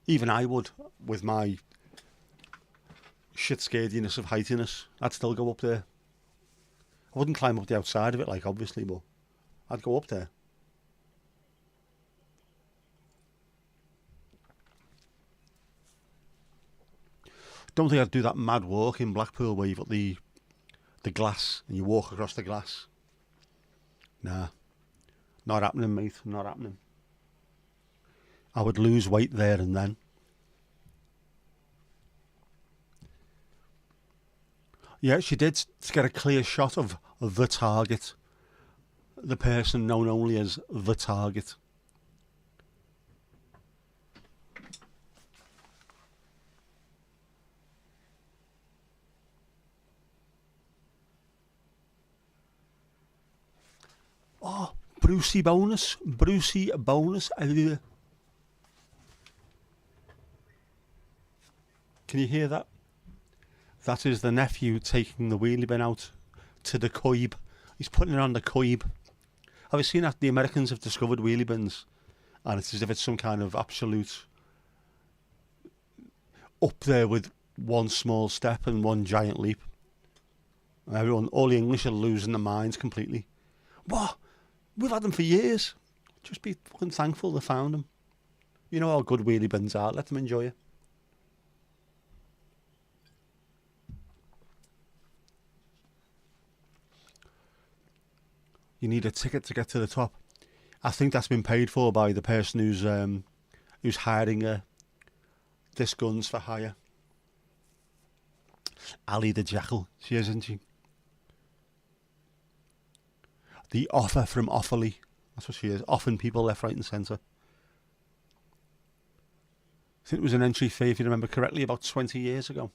Even I would, with my shit scarediness of heightiness. I'd still go up there. I wouldn't climb up the outside of it, like, obviously, but I'd go up there. Don't think I'd do that mad walk in Blackpool where you've got the glass and you walk across the glass. Nah, not happening, mate. Not happening. I would lose weight there and then. Yeah, she did to get a clear shot of the target. The person known only as the target. Oh, Brucey bonus. Brucey bonus. Can you hear that? That is the nephew taking the wheelie bin out to the coib. He's putting it on the coib. Have you seen that? The Americans have discovered wheelie bins, and it's as if it's some kind of absolute up there with one small step and one giant leap. All the English are losing their minds completely. What? We've had them for years. Just be fucking thankful they found them. You know how good wheelie bins are. Let them enjoy it. You need a ticket to get to the top. I think that's been paid for by the person who's hiring this guns for hire. Ali the Jackal, she is, isn't she? The offer from Offaly. That's what she is. Offering people left, right and centre. I think it was an entry fee, if you remember correctly, about 20 years ago.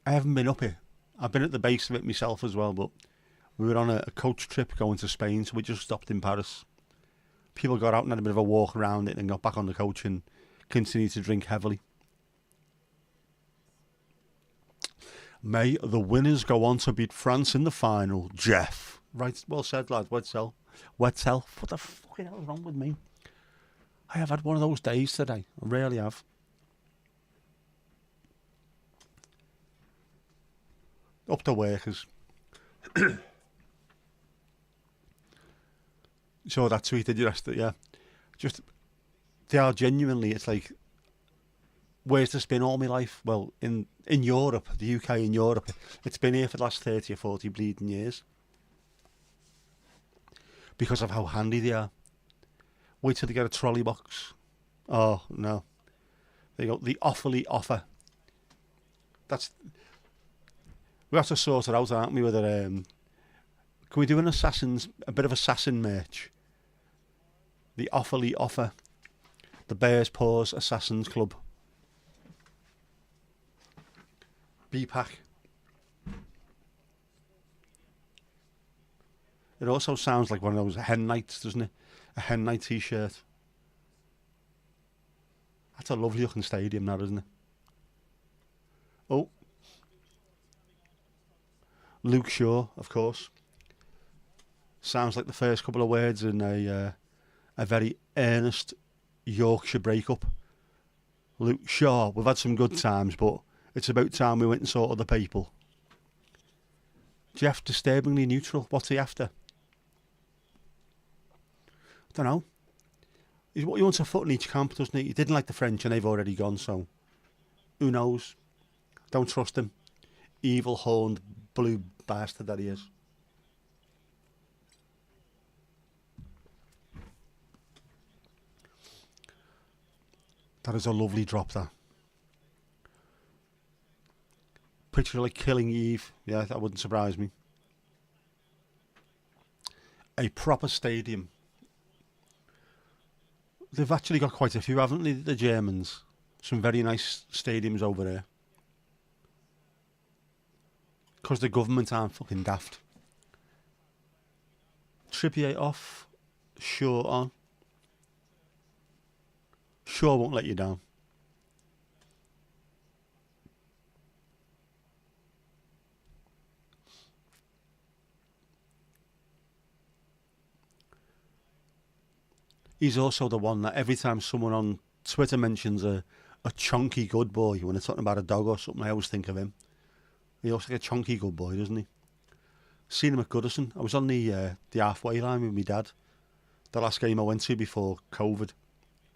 I haven't been up it. I've been at the base of it myself as well, but we were on a coach trip going to Spain, so we just stopped in Paris. People got out and had a bit of a walk around it and got back on the coach and continued to drink heavily. May the winners go on to beat France in the final. Jeff. Right, well said, lad. Wetzel. Wetzel. What the fucking hell is wrong with me? I have had one of those days today. I really have. Up to workers. Saw that tweet, did you yesterday? Yeah. Just, they are genuinely, it's like, where's this been all my life? Well, in Europe, the UK and Europe, it's been here for the last 30 or 40 bleeding years. Because of how handy they are. Wait till they get a trolley box. Oh, no. There you go. The Offaly offer. That's... We have to sort it out, aren't we? Whether can we do a bit of assassin merch? The Offaly offer, the Bears Paws Assassins Club. B-pack. It also sounds like one of those hen nights, doesn't it? A hen night t-shirt. That's a lovely looking stadium, that, isn't it? Oh. Luke Shaw, of course. Sounds like the first couple of words in a very earnest Yorkshire breakup. Luke Shaw, we've had some good times, but it's about time we went and saw other people. Jeff, disturbingly neutral. What's he after? I don't know. He wants a foot in each camp, doesn't he? He didn't like the French and they've already gone, so who knows? Don't trust him. Evil, horned, blue bastard that he is. That is a lovely drop, that. Picture like Killing Eve. Yeah, that wouldn't surprise me. A proper stadium. They've actually got quite a few, haven't they, the Germans? Some very nice stadiums over there. Because the government aren't fucking daft. Trippier off. Shaw on. Shaw won't let you down. He's also the one that every time someone on Twitter mentions a chunky good boy, when they're talking about a dog or something, I always think of him. He looks like a chunky good boy, doesn't he? Seen him at Goodison. I was on the halfway line with my dad. The last game I went to before COVID,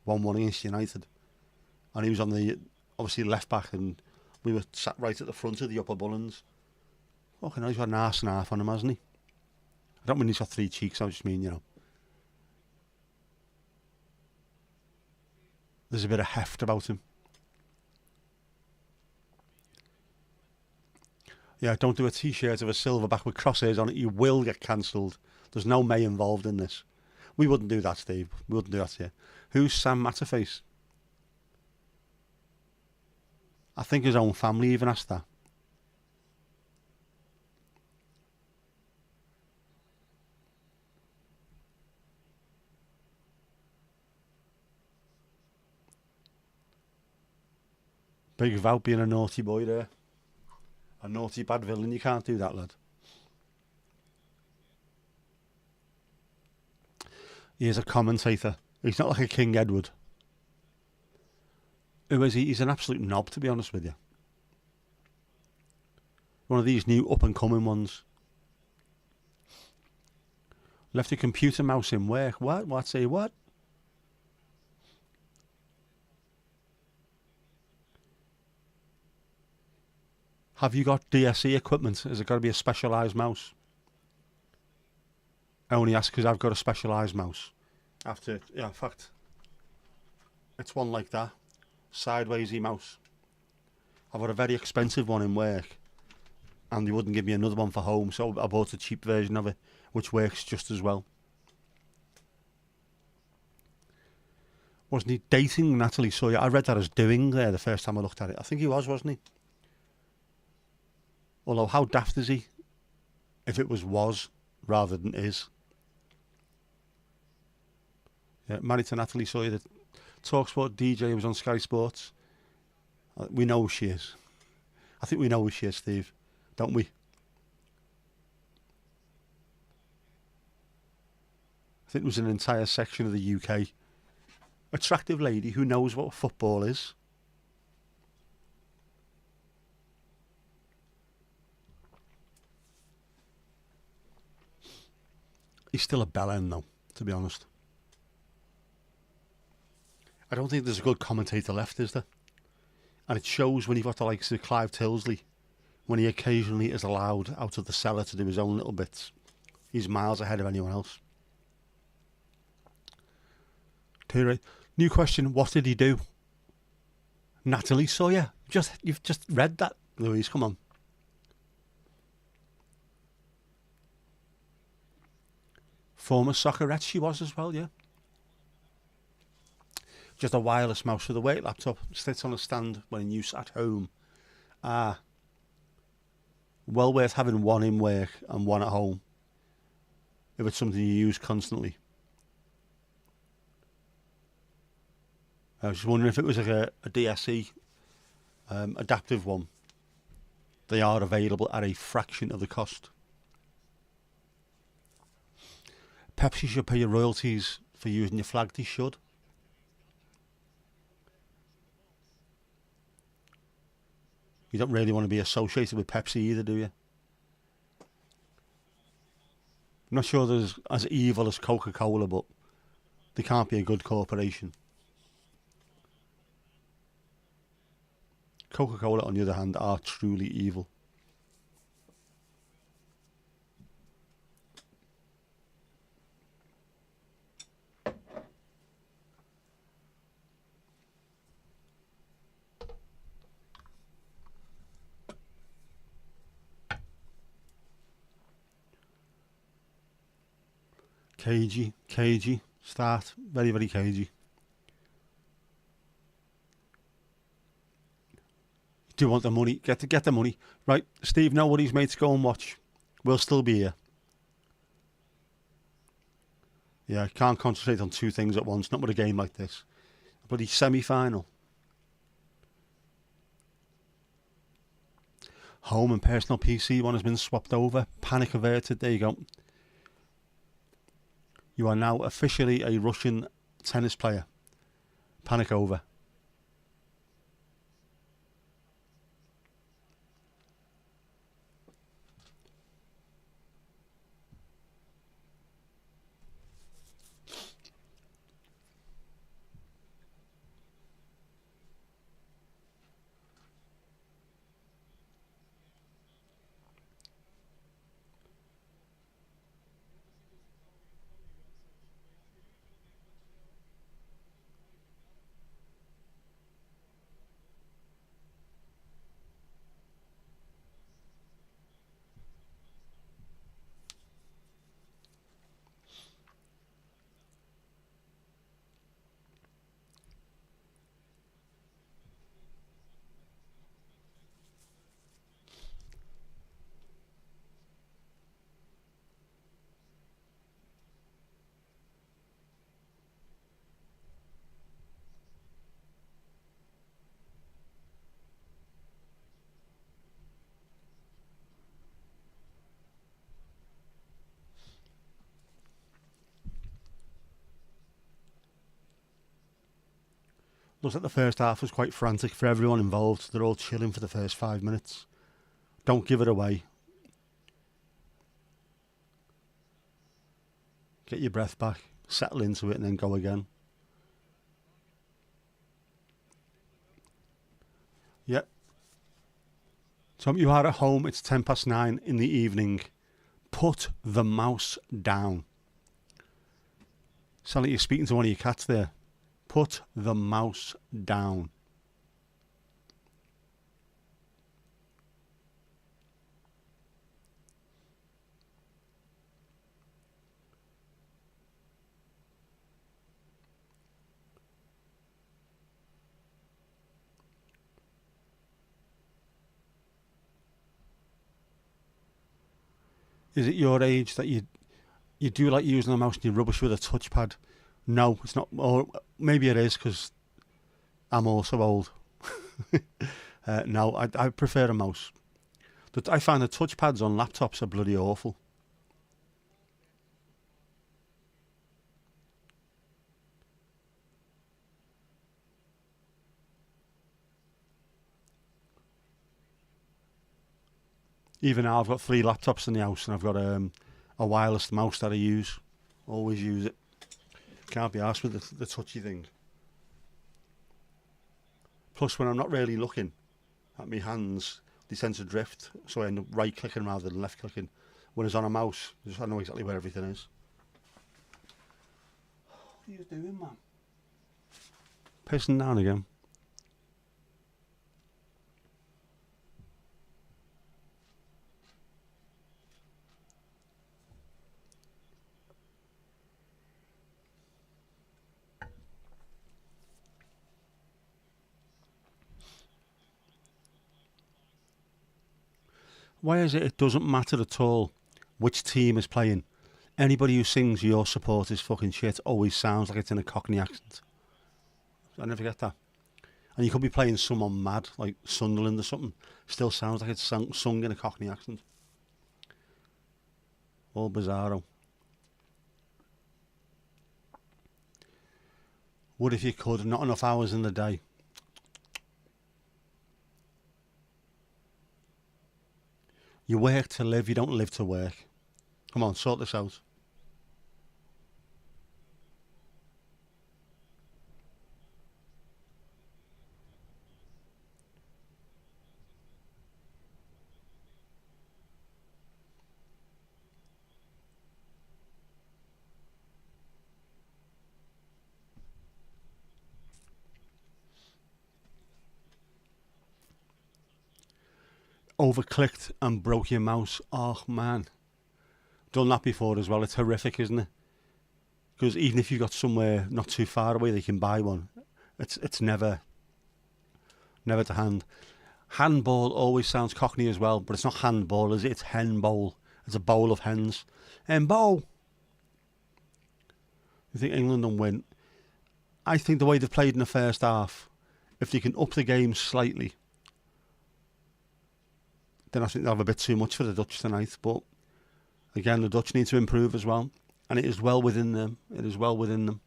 1-1 against United, and he was on obviously left back, and we were sat right at the front of the upper Bullens. Fucking hell, he's got an arse and a half on him, hasn't he? I don't mean he's got 3 cheeks, I just mean, you know. There's a bit of heft about him. Yeah, don't do a t-shirt of a silverback with crosshairs on it. You will get cancelled. There's no May involved in this. We wouldn't do that, Steve. We wouldn't do that here. Who's Sam Matterface? I think his own family even asked that. Big Vout being a naughty boy there. A naughty bad villain. You can't do that, lad. He is a commentator. He's not like a King Edward. Who is he? He's an absolute knob, to be honest with you. One of these new up-and-coming ones. Left a computer mouse in work. What? What? Say what? Have you got DSE equipment? Has it got to be a specialised mouse? I only ask because I've got a specialised mouse. After, yeah, in fact, it's one like that. Sidewaysy mouse. I've got a very expensive one in work, and they wouldn't give me another one for home, so I bought a cheap version of it, which works just as well. Wasn't he dating Natalie Sawyer? I read that as doing there the first time I looked at it. I think he was, wasn't he? Although, how daft is he if it was rather than is? Yeah, married to Natalie Sawyer, the TalkSport DJ, was on Sky Sports. We know who she is. I think we know who she is, Steve, don't we? I think there was an entire section of the UK. Attractive lady who knows what football is. He's still a bellend, though, to be honest. I don't think there's a good commentator left, is there? And it shows when you've got the likes of Clive Tilsley, when he occasionally is allowed out of the cellar to do his own little bits. He's miles ahead of anyone else. New question, what did he do? Natalie Sawyer. You've just read that, Louise, come on. Former soccerette she was as well, yeah. Just a wireless mouse with a weight laptop. Sits on a stand when in use at home. Well worth having one in work and one at home. If it's something you use constantly. I was just wondering if it was like a DSE adaptive one. They are available at a fraction of the cost. Pepsi should pay you royalties for using your flag. They should. You don't really want to be associated with Pepsi either, do you? I'm not sure they're as evil as Coca-Cola, but they can't be a good corporation. Coca-Cola, on the other hand, are truly evil. Cagey, start, very, very cagey. Do you want the money? Get the money. Right, Steve, know what he's made to go and watch. We'll still be here. Yeah, can't concentrate on 2 things at once, not with a game like this. Bloody semi-final. Home and personal PC one has been swapped over. Panic averted, there you go. You are now officially a Russian tennis player. Panic over. Looks like the first half was quite frantic for everyone involved. They're all chilling for the first 5 minutes. Don't give it away. Get your breath back, settle into it, and then go again. Yep. So you are at home, it's 9:10 in the evening. Put the mouse down. Sound like you're speaking to one of your cats there. Put the mouse down. Is it your age that you do like using a mouse and you rubbish with a touchpad? No, it's not. Or maybe it is because I'm also old. No, I prefer a mouse. But I find the touchpads on laptops are bloody awful. Even now, I've got 3 laptops in the house, and I've got a wireless mouse that I use. Always use it. Can't be arsed with the touchy thing. Plus, when I'm not really looking at my hands, they tend to drift, so I end up right clicking rather than left clicking. When it's on a mouse, I know exactly where everything is. What are you doing, man? Pissing down again. Why is it doesn't matter at all which team is playing? Anybody who sings your support is fucking shit always sounds like it's in a Cockney accent. I never get that. And you could be playing someone mad, like Sunderland or something. Still sounds like it's sung in a Cockney accent. All bizarro. Would if you could, not enough hours in the day. You work to live, you don't live to work. Come on, sort this out. Overclicked and broke your mouse. Oh man, done that before as well. It's horrific, isn't it? Because even if you've got somewhere not too far away, they can buy one. It's never to hand. Handball always sounds Cockney as well, but it's not handball, is it? It's hen bowl. It's a bowl of hens. Hen bowl. You think England will win? I think the way they've played in the first half, if they can up the game slightly, then I think they'll have a bit too much for the Dutch tonight. But again, the Dutch need to improve as well. And it is well within them. It is well within them.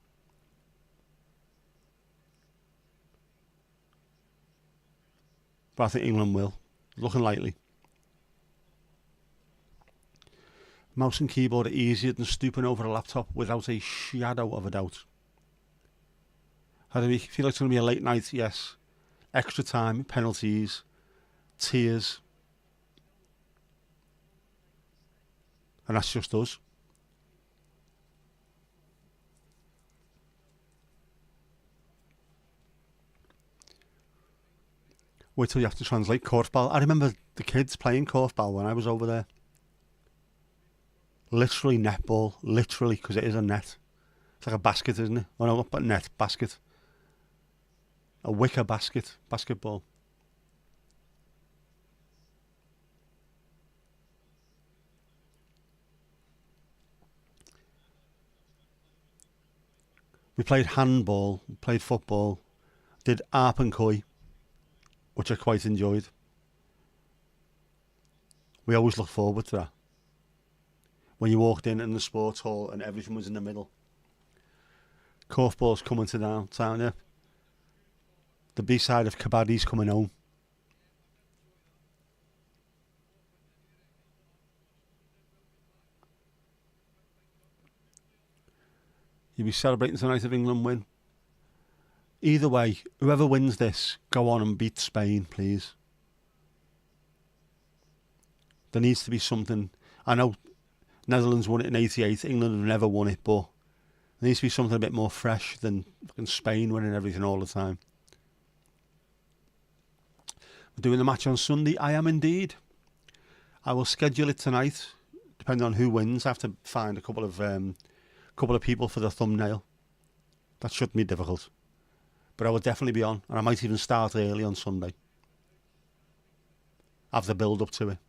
But I think England will. Looking likely. Mouse and keyboard are easier than stooping over a laptop without a shadow of a doubt. How do we feel like it's going to be a late night? Yes. Extra time, penalties, tears. And that's just us. Wait till you have to translate korfball. I remember the kids playing korfball when I was over there. Literally netball. Literally, because it is a net. It's like a basket, isn't it? Oh no, not but net. Basket. A wicker basket. Basketball. We played handball, we played football, did arp and koi, which I quite enjoyed. We always looked forward to that. When you walked in the sports hall and everything was in the middle. Korfball's coming to downtown, yeah. The B-side of Kabaddi's Coming Home. You'll be celebrating tonight if England win. Either way, whoever wins this, go on and beat Spain, please. There needs to be something. I know Netherlands won it in '88. England have never won it, but there needs to be something a bit more fresh than fucking Spain winning everything all the time. We're doing the match on Sunday. I am indeed. I will schedule it tonight, depending on who wins. I have to find a couple of people for the thumbnail. That shouldn't be difficult. But I will definitely be on, and I might even start early on Sunday. Have the build up to it.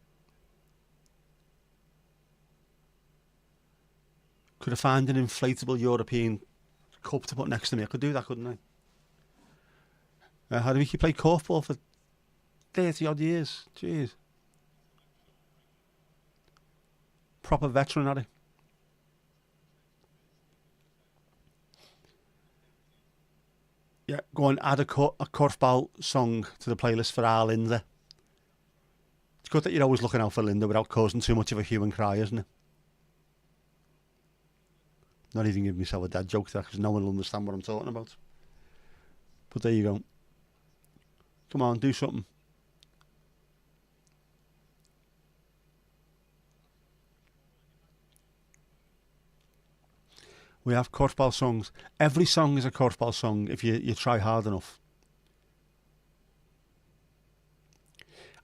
Could I find an inflatable European cup to put next to me? I could do that, couldn't I? How do we play korfball for 30 odd years? Jeez. Proper veteran at it. Yeah, go and add a korfball song to the playlist for our Linda. It's good that you're always looking out for Linda without causing too much of a hue and cry, isn't it? Not even giving myself a dad joke there because no one will understand what I'm talking about. But there you go. Come on, do something. We have korfball songs. Every song is a korfball song if you try hard enough.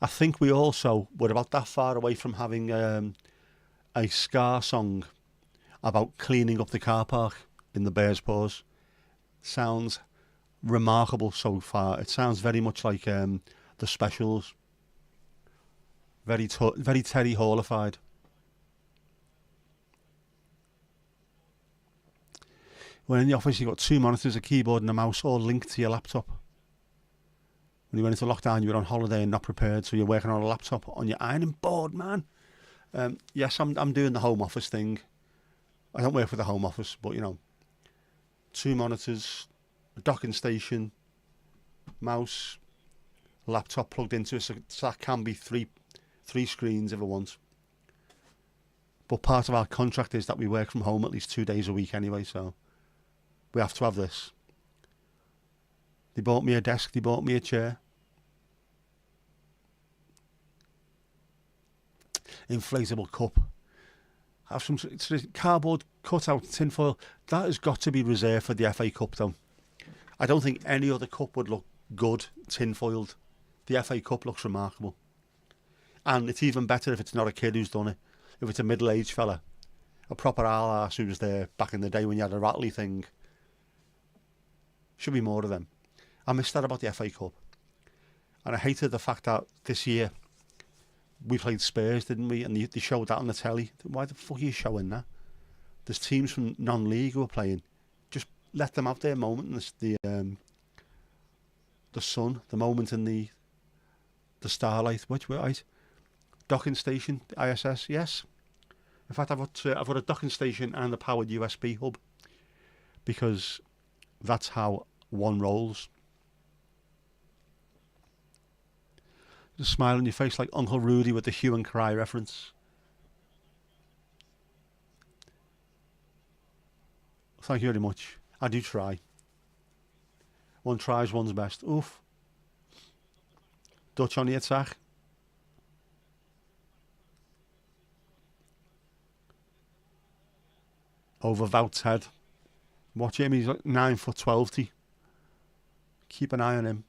I think we also were about that far away from having a ska song about cleaning up the car park in the Bears Paws. Sounds remarkable so far. It sounds very much like the Specials. Very Terry Hallified. When in the office, you've got 2 monitors, a keyboard and a mouse all linked to your laptop. When you went into lockdown, you were on holiday and not prepared, so you're working on a laptop on your ironing board, man. Yes, I'm doing the home office thing. I don't work for the home office, but, 2 monitors, a docking station, mouse, laptop plugged into it, so that can be three screens if I want. But part of our contract is that we work from home at least 2 days a week anyway, so we have to have this. They bought me a desk, they bought me a chair. Inflatable cup. Have some cardboard cutout tinfoil. That has got to be reserved for the FA Cup though. I don't think any other cup would look good tinfoiled. The FA Cup looks remarkable. And it's even better if it's not a kid who's done it. If it's a middle-aged fella. A proper arse who was there back in the day when you had a rattly thing. Should be more of them. I missed that about the FA Cup. And I hated the fact that this year we played Spurs, didn't we? And they showed that on the telly. Why the fuck are you showing that? There's teams from non-league who are playing. Just let them have their moment in the sun, the moment in the starlight. Which way? Right? Docking station, the ISS, yes. In fact, I've got a docking station and a powered USB hub because that's how one rolls. Just smile on your face like Uncle Rudy with the hue and cry reference. Thank you very much. I do try. One tries one's best. Oof. Dutch on the attack. Over Wout's head. Watch him, he's like 9'12". Keep an eye on him.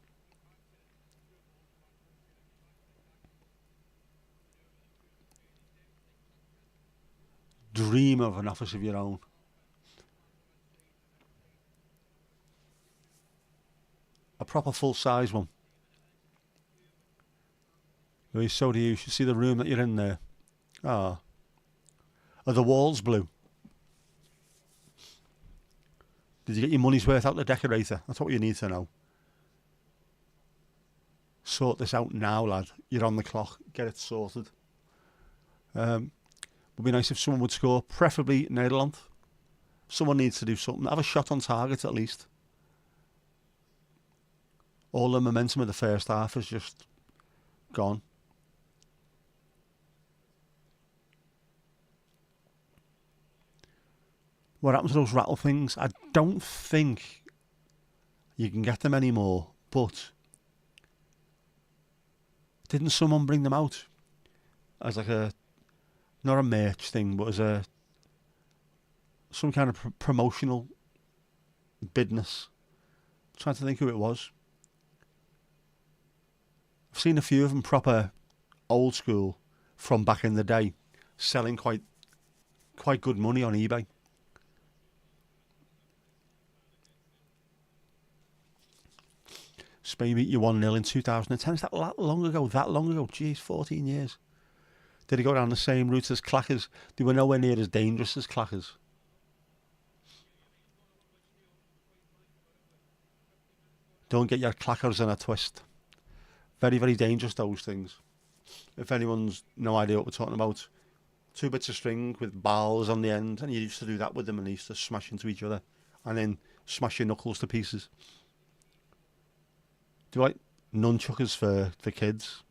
Dream of an office of your own. A proper full-size one. So do you. You should see the room that you're in there. Ah. Are the walls blue? Did you get your money's worth out the decorator? That's what you need to know. Sort this out now, lad. You're on the clock. Get it sorted. Would be nice if someone would score, preferably Nederland. Someone needs to do something. Have a shot on target at least. All the momentum of the first half is just gone. What happens to those rattle things? I don't think you can get them anymore, but didn't someone bring them out as like a, not a merch thing, but as some kind of promotional business? I'm trying to think who it was. I've seen a few of them proper old school from back in the day, selling quite good money on eBay. Spain beat you 1-0 in 2010. Is that long ago? That long ago? Jeez, 14 years. Did he go down the same route as Clackers? They were nowhere near as dangerous as Clackers. Don't get your Clackers in a twist. Very, very dangerous, those things. If anyone's no idea what we're talking about, 2 bits of string with balls on the end, and you used to do that with them, and they used to smash into each other, and then smash your knuckles to pieces. Do you like nunchuckers for kids?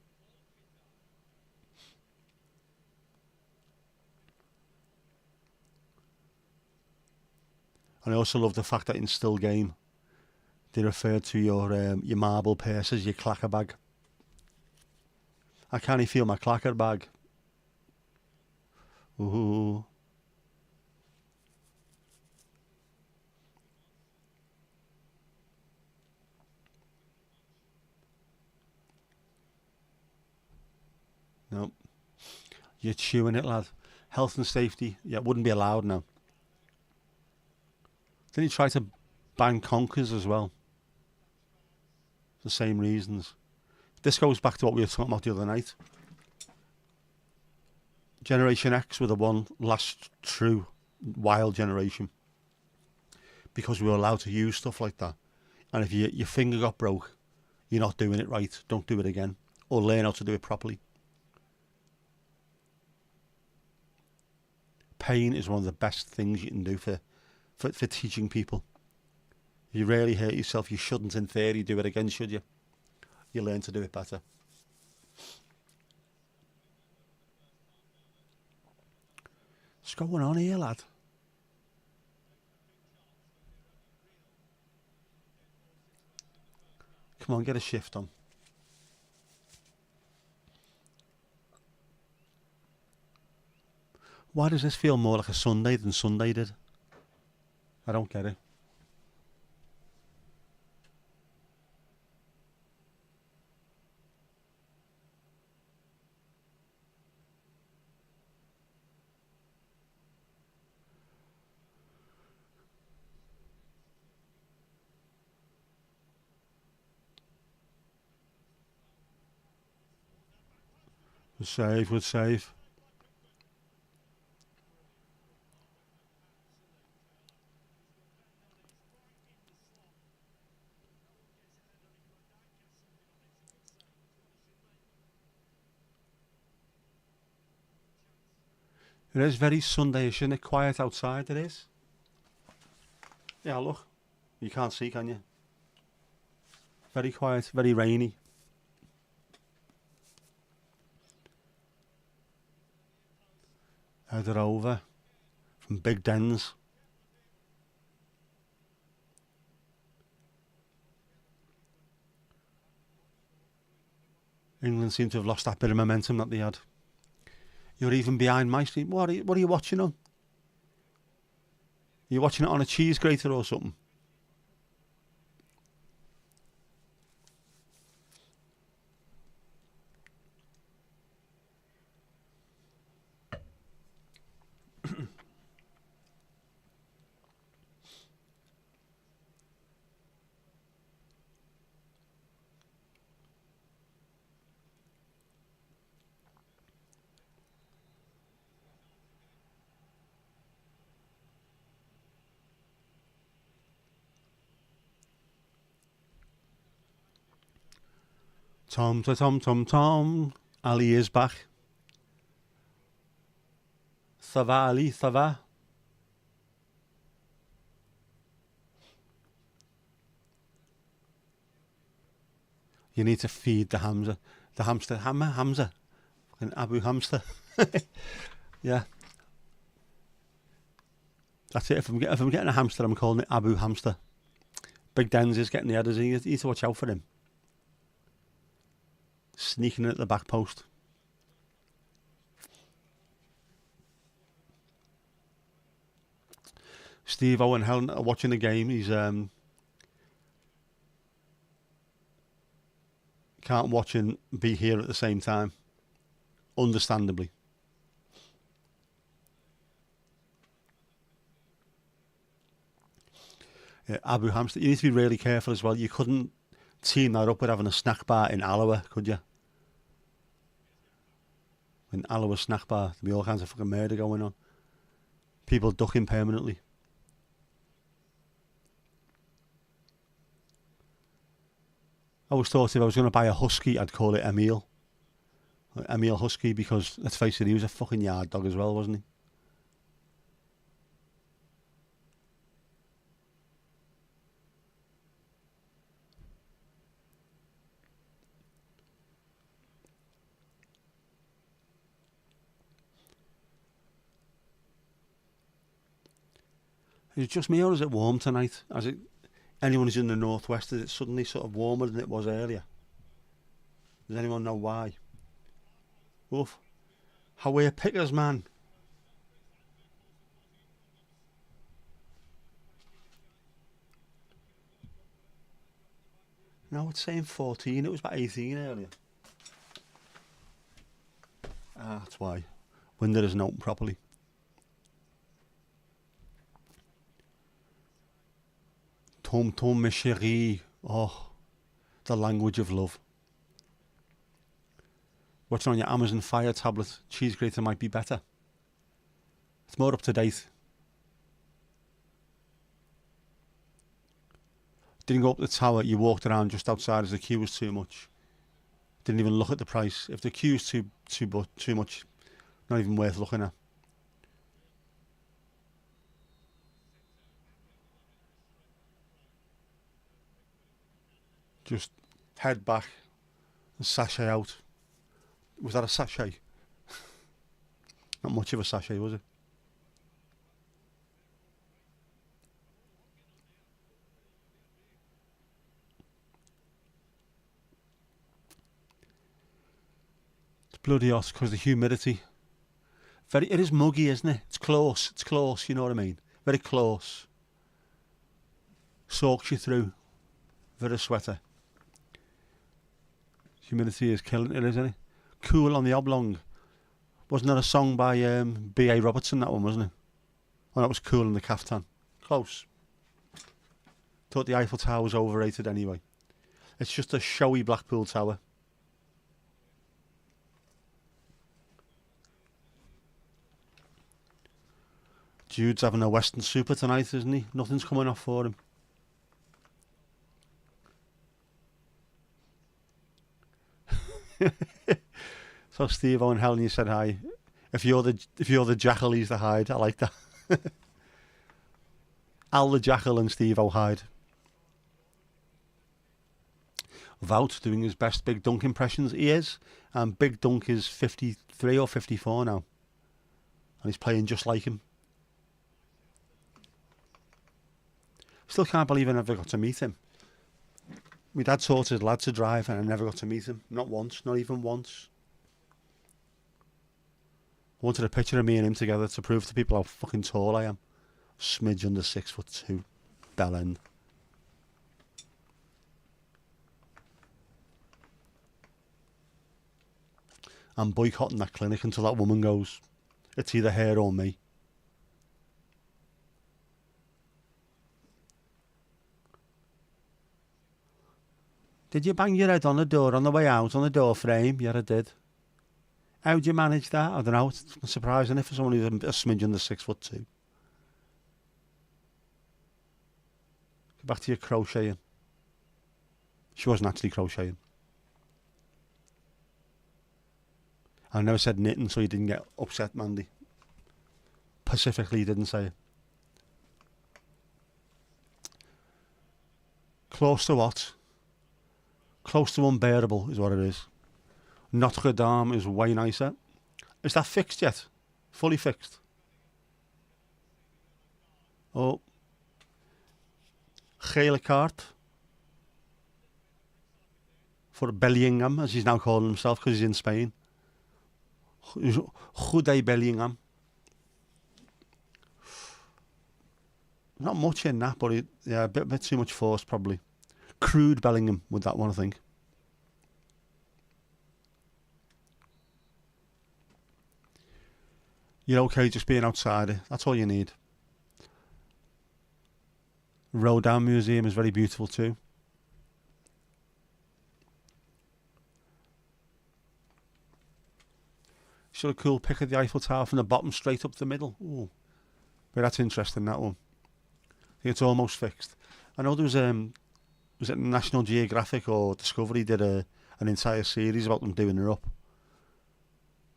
And I also love the fact that in Still Game, they refer to your marble purse as your clacker bag. I can't feel my clacker bag. Ooh. Nope. You're chewing it, lad. Health and safety, yeah, it wouldn't be allowed now. Then he tried to ban conkers as well. For the same reasons. This goes back to what we were talking about the other night. Generation X were the one last true wild generation. Because we were allowed to use stuff like that. And if your finger got broke, you're not doing it right. Don't do it again. Or learn how to do it properly. Pain is one of the best things you can do for teaching people. If you really hurt yourself, you shouldn't in theory do it again, should you? You learn to do it better. What's going on here, lad? Come on, get a shift on. Why does this feel more like a Sunday than Sunday did? I don't get it. Good save, good save. It is very Sunday-ish, isn't it? Quiet outside, it is. Yeah, look. You can't see, can you? Very quiet, very rainy. Headed over from Big Dens. England seem to have lost that bit of momentum that they had. You're even behind my stream. What are you watching on? Are you watching it on a cheese grater or something? Tom, Tom, Tom, Tom. Ali is back. Ça va, Ali, ça va? You need to feed the hamster. The hamster. Hamster. Fucking Abu Hamster. Yeah. That's it. If I'm getting a hamster, I'm calling it Abu Hamster. Big Denz is getting the headers. You need to watch out for him. Sneaking in at the back post. Steve Owen Helen are watching the game. He's can't watch and be here at the same time. Understandably. Yeah, Abu Hamster. You need to be really careful as well. You couldn't team that up with having a snack bar in Alloa, could you? In Alloa snack bar, there'd be all kinds of fucking murder going on. People ducking permanently. I always thought if I was going to buy a husky, I'd call it Emil. Emil Husky, because let's face it, he was a fucking yard dog as well, wasn't he? Is it just me or is it warm tonight? As it anyone who's in the northwest, is it suddenly sort of warmer than it was earlier? Does anyone know why? Oof. How we're pickers, man. No, it's saying 14. It was about 18 earlier. Ah, that's why. Window isn't open properly. Tom Tom, mes chérie. Oh, the language of love. Watching on your Amazon Fire tablet, cheese grater might be better. It's more up to date. Didn't go up the tower, you walked around just outside as the queue was too much. Didn't even look at the price. If the queue's too much, not even worth looking at. Just head back and sachet out. Was that a sachet? Not much of a sachet, was it? It's bloody hot because the humidity. It is muggy, isn't it? It's close, you know what I mean? Very close. Soaks you through. Very sweater. Humidity is killing it, isn't it? Cool on the Oblong. Wasn't that a song by B.A. Robertson, that one, wasn't it? Oh, that was Cool in the Caftan. Close. Thought the Eiffel Tower was overrated anyway. It's just a showy Blackpool Tower. Jude's having a Western Super tonight, isn't he? Nothing's coming off for him. So Steve Owen Helen, you said hi. If you're the jackal, he's the hide. I like that. Al the Jackal and Steve O'Hyde. Vout doing his best Big Dunk impressions. He is. And Big Dunk is 53 or 54 now. And he's playing just like him. Still can't believe I never got to meet him. My dad taught his lad to drive and I never got to meet him. Not once, not even once. I wanted a picture of me and him together to prove to people how fucking tall I am. Smidge under 6'2". Bell end. I'm boycotting that clinic until that woman goes. It's either her or me. Did you bang your head on the door on the way out, on the door frame? Yeah, I did. How'd you manage that? I don't know. It's surprising if for someone who's a smidge under 6'2". Go back to your crocheting. She wasn't actually crocheting. I never said knitting, so you didn't get upset, Mandy. Specifically, didn't say it. Close to what? Close to unbearable is what it is. Notre Dame is way nicer. Is that fixed yet? Fully fixed? Oh. Gele kaart. For Bellingham, as he's now calling himself because he's in Spain. Goede Bellingham. Not much in that, but a bit too much force probably. Crude Bellingham with that one, I think. You're okay just being outside. That's all you need. Rodin Museum is very beautiful too. Shot a cool pic of the Eiffel Tower from the bottom straight up the middle. Ooh. But that's interesting, that one. I think it's almost fixed. I know there was it National Geographic or Discovery did an entire series about them doing her up.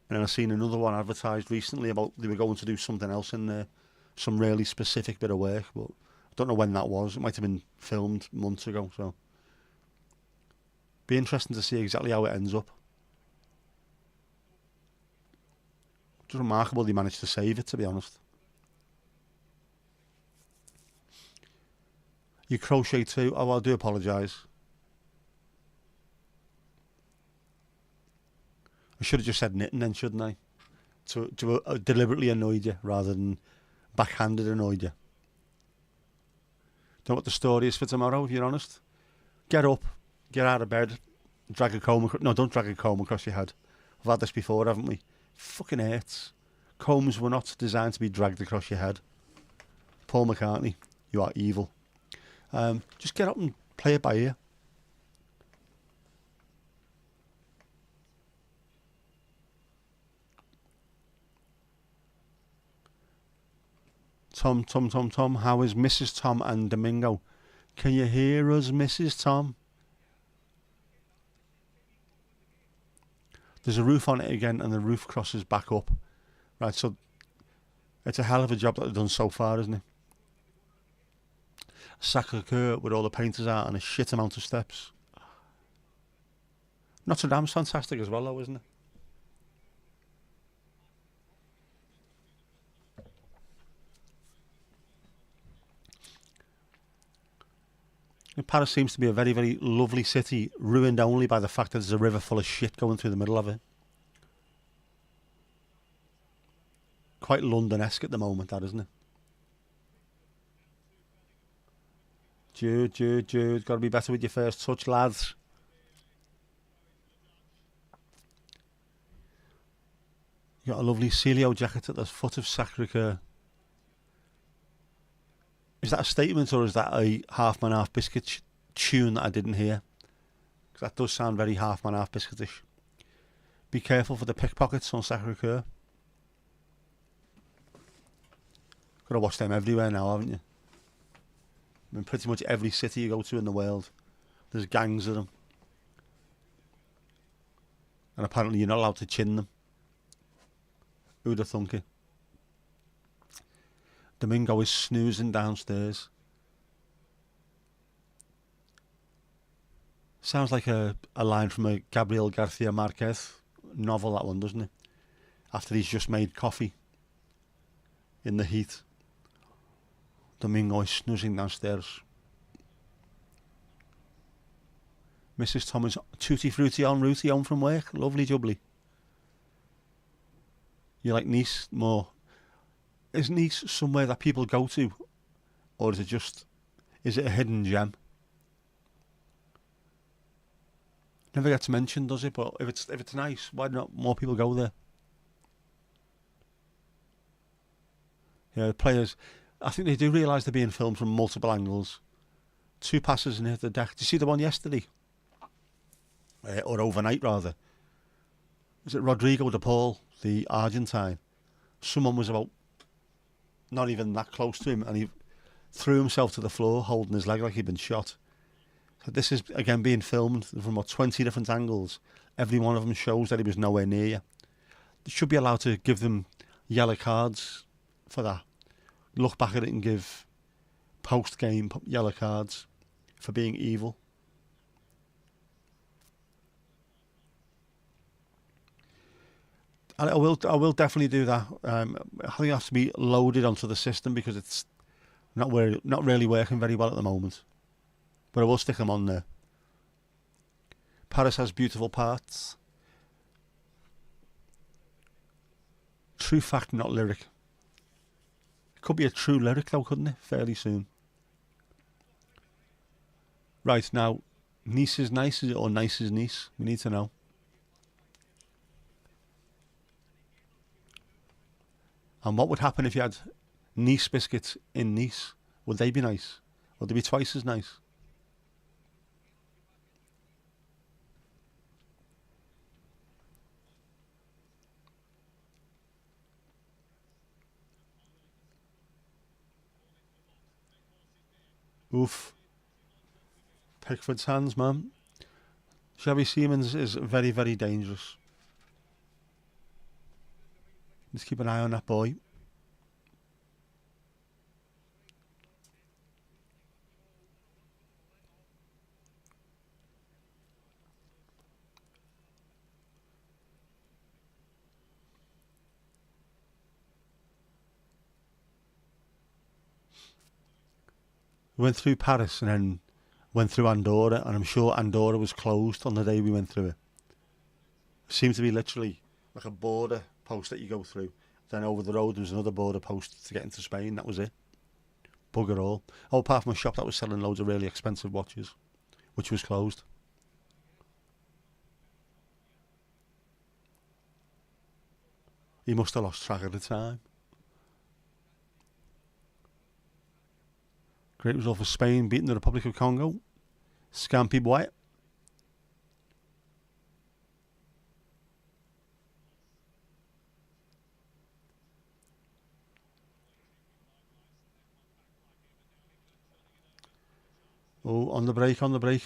And then I've seen another one advertised recently about they were going to do something else in there. Some really specific bit of work, but I don't know when that was. It might have been filmed months ago, so. Be interesting to see exactly how it ends up. It's remarkable they managed to save it, to be honest. You crochet too? Oh, I do apologise. I should have just said knitting then, shouldn't I? To deliberately annoyed you rather than backhanded annoyed you. Don't know what the story is for tomorrow, if you're honest. Get up, get out of bed, drag a comb across... No, don't drag a comb across your head. I've had this before, haven't we? Fucking hurts. Combs were not designed to be dragged across your head. Paul McCartney, you are evil. Just get up and play it by ear. Tom, how is Mrs. Tom and Domingo? Can you hear us, Mrs. Tom? There's a roof on it again and the roof crosses back up. Right, so it's a hell of a job that they've done so far, isn't it? Sacré-Cœur with all the painters out and a shit amount of steps. Notre Dame's fantastic as well though, isn't it? Paris seems to be a very, very lovely city, ruined only by the fact that there's a river full of shit going through the middle of it. Quite London-esque at the moment, that, isn't it? Jude, got to be better with your first touch, lads. You got a lovely Celio jacket at the foot of Sacré-Cœur. Is that a statement or is that a half man half biscuit tune that I didn't hear? Because that does sound very half man half biscuitish. Be careful for the pickpockets on Sacré-Cœur. Got to watch them everywhere now, haven't you? I mean, pretty much every city you go to in the world, there's gangs of them. And apparently you're not allowed to chin them. Who'd have thunk it? Domingo is snoozing downstairs. Sounds like a line from a Gabriel Garcia Marquez novel, that one, doesn't it? After he's just made coffee in the heat. Domingo is snoozing downstairs. Mrs. Thomas, tutti frutti en route home from work. Lovely jubbly. You like Nice more? Is Nice somewhere that people go to? Or is it a hidden gem? Never gets mentioned, does it? But if it's nice, why not more people go there? Yeah, the players, I think they do realise they're being filmed from multiple angles. Two passes near the deck. Did you see the one yesterday? Or overnight, rather. Was it Rodrigo de Paul, the Argentine? Someone was about not even that close to him and he threw himself to the floor holding his leg like he'd been shot. So this is, again, being filmed from about 20 different angles. Every one of them shows that he was nowhere near you. They should be allowed to give them yellow cards for that. Look back at it and give post-game yellow cards for being evil. I will definitely do that. I think it has to be loaded onto the system because it's not really working very well at the moment. But I will stick them on there. Paris has beautiful parts. True fact, not lyric. It could be a true lyric though, couldn't it? Fairly soon. Right, now, Nice is nice, is it? Or nice is Nice? We need to know. And what would happen if you had Nice biscuits in Nice? Would they be nice? Would they be twice as nice? Oof. Pickford's hands, man. Xavi Simons is very, very dangerous. Just keep an eye on that boy. We went through Paris and then went through Andorra, and I'm sure Andorra was closed on the day we went through it. It seemed to be literally like a border post that you go through. Then over the road there was another border post to get into Spain. That was it. Bugger all. Oh, apart from a shop that was selling loads of really expensive watches, which was closed. He must have lost track of the time. Great result for Spain, beating the Republic of Congo. Scampi boy. Oh, on the break, on the break.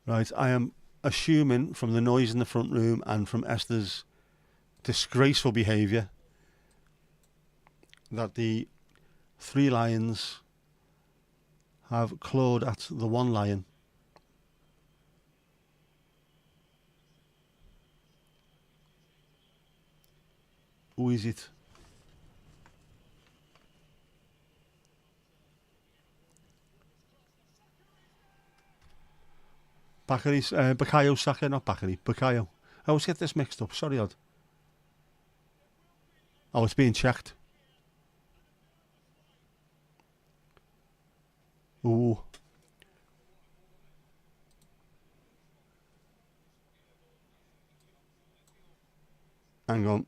Right, I am assuming from the noise in the front room and from Esther's disgraceful behaviour that the three lions have clawed at the one lion. Who is it? Bukayo Saka, not Bakary, Bukayo. I always get this mixed up, sorry Odd. Oh, it's being checked. Ooh. Hang on.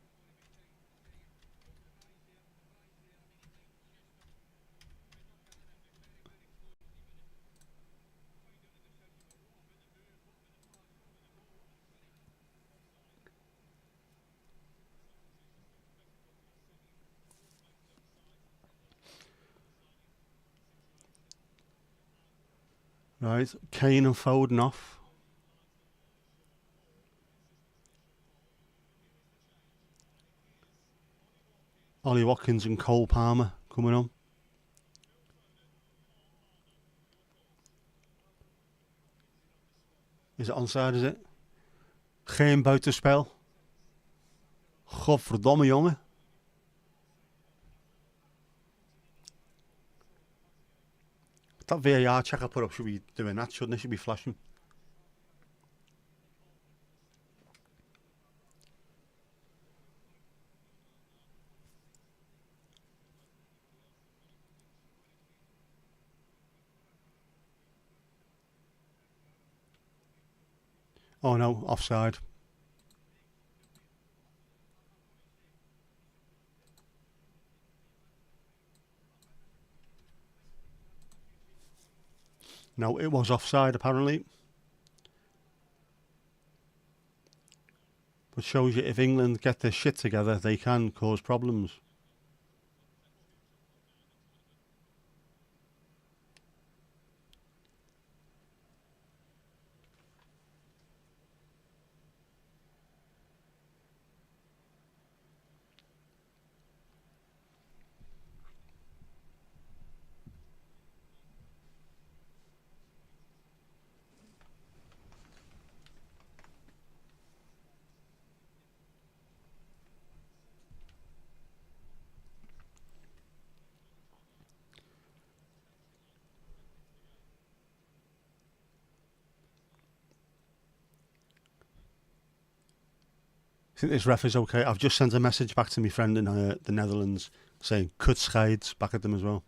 Right, Kane and Foden off. Ollie Watkins and Cole Palmer coming on. Is it onside, is it? Geen buitenspel. Godverdomme, jongen. That VAR check I put up should be doing that, shouldn't it? Should be flashing. Oh no, offside. No, it was offside apparently. But shows you if England get their shit together, they can cause problems. think this ref is okay. I've just sent a message back to my friend in the Netherlands saying kutscheids back at them as well.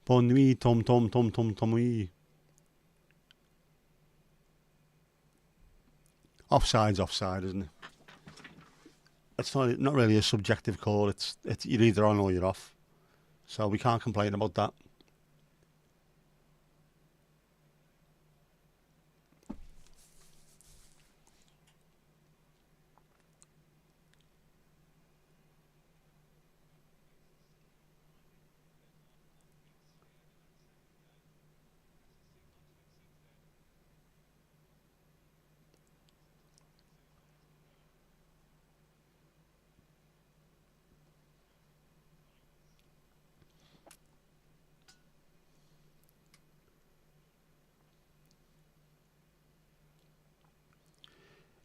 Bon nuit, tom tom tom tom tom oui. Offside's offside, isn't it? It's not really a subjective call. It's you're either on or you're off. So we can't complain about that.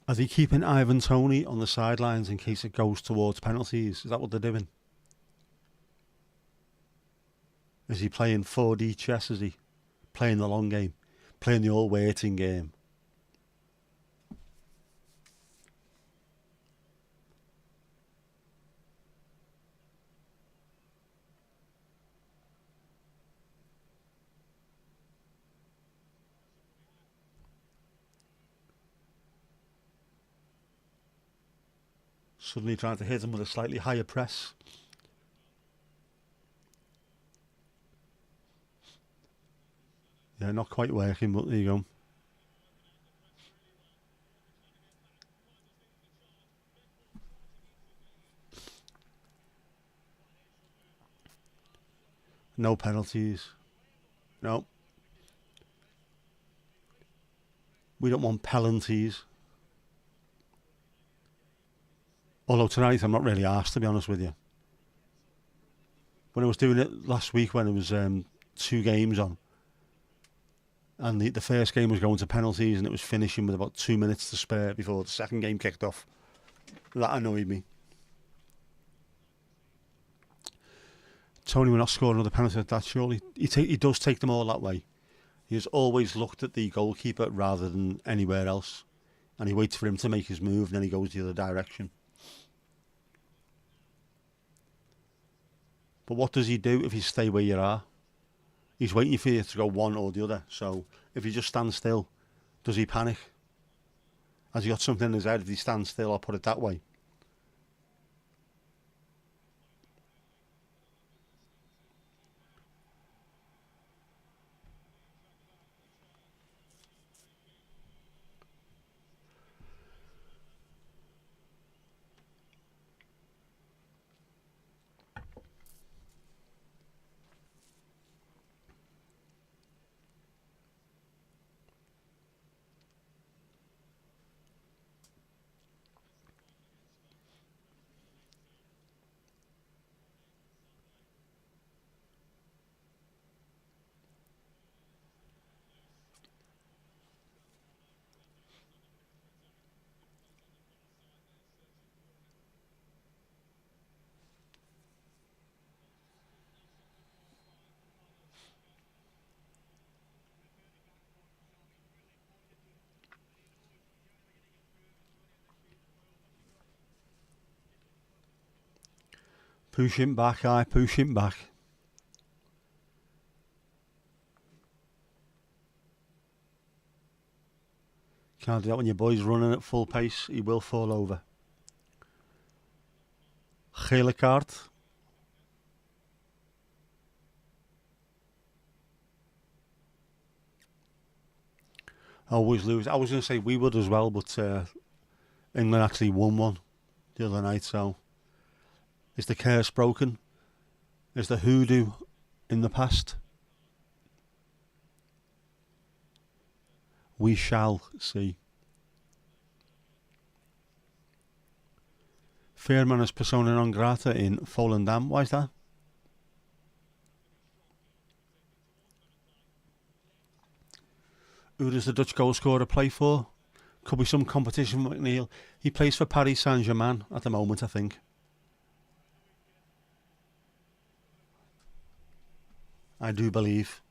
Are they keeping Ivan Toney on the sidelines in case it goes towards penalties? Is that what they're doing? Is he playing 4D chess? Is he playing the long game? Playing the all waiting game? Suddenly trying to hit him with a slightly higher press. Yeah, not quite working, but there you go. No penalties. No. We don't want penalties. Although tonight I'm not really asked, to be honest with you. When I was doing it last week, when it was 2 games on, and the first game was going to penalties and it was finishing with about 2 minutes to spare before the second game kicked off, that annoyed me. Tony will not score another penalty like that, surely. He does take them all that way. He has always looked at the goalkeeper rather than anywhere else, and he waits for him to make his move and then he goes the other direction. But what does he do if you stay where you are? He's waiting for you to go one or the other. So if you just stand still, does he panic? Has he got something in his head if he stands still? I'll put it that way. Push him back, push him back. Can't do that when your boy's running at full pace. He will fall over. Gele kaart. Always lose. I was going to say we would as well, but England actually won one the other night, so is the curse broken? Is the hoodoo in the past? We shall see. Veerman is persona non grata in Volendam. Why is that? Who does the Dutch goal scorer play for? Could be some competition with McNeil. He plays for Paris Saint-Germain at the moment, I think. I do believe.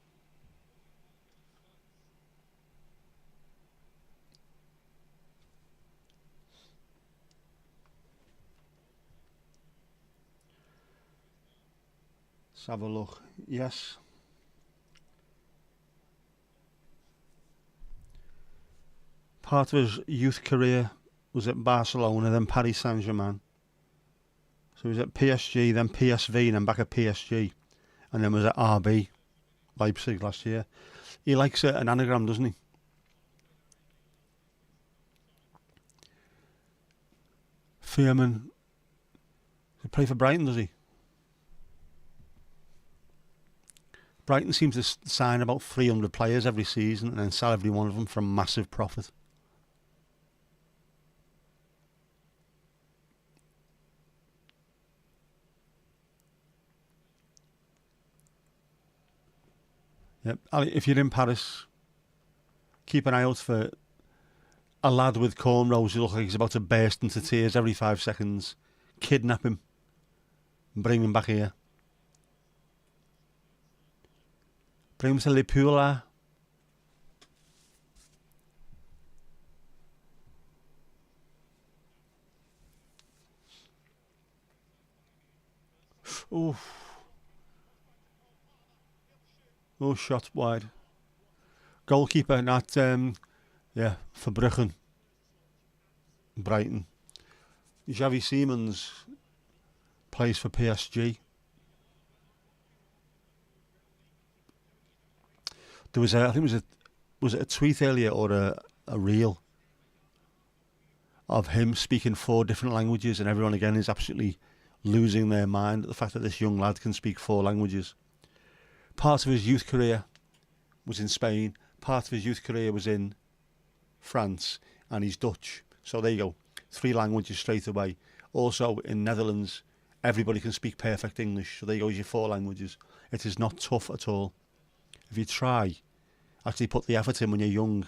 Let's have a look. Yes. Part of his youth career was at Barcelona, then Paris Saint-Germain. So he was at PSG, then PSV, and then back at PSG. And then was at RB Leipzig last year. He likes an anagram, doesn't he? Fearman. He play for Brighton, does he? Brighton seems to sign about 300 players every season and then sell every one of them for a massive profit. Yep. Ali, if you're in Paris, keep an eye out for a lad with cornrows who looks like he's about to burst into tears every 5 seconds. Kidnap him and bring him back here. Bring him to Le Poula. Oof. Oh, shot wide. Goalkeeper, not, Verbruggen. Brighton. Xavi Simons plays for PSG. There was I think was it a tweet earlier or a reel of him speaking 4 different languages, and everyone again is absolutely losing their mind at the fact that this young lad can speak 4 languages. Part of his youth career was in Spain, part of his youth career was in France, and he's Dutch. So there you go, 3 languages straight away. Also in Netherlands, everybody can speak perfect English, so there you go, your 4 languages. It is not tough at all. If you try, actually put the effort in when you're young,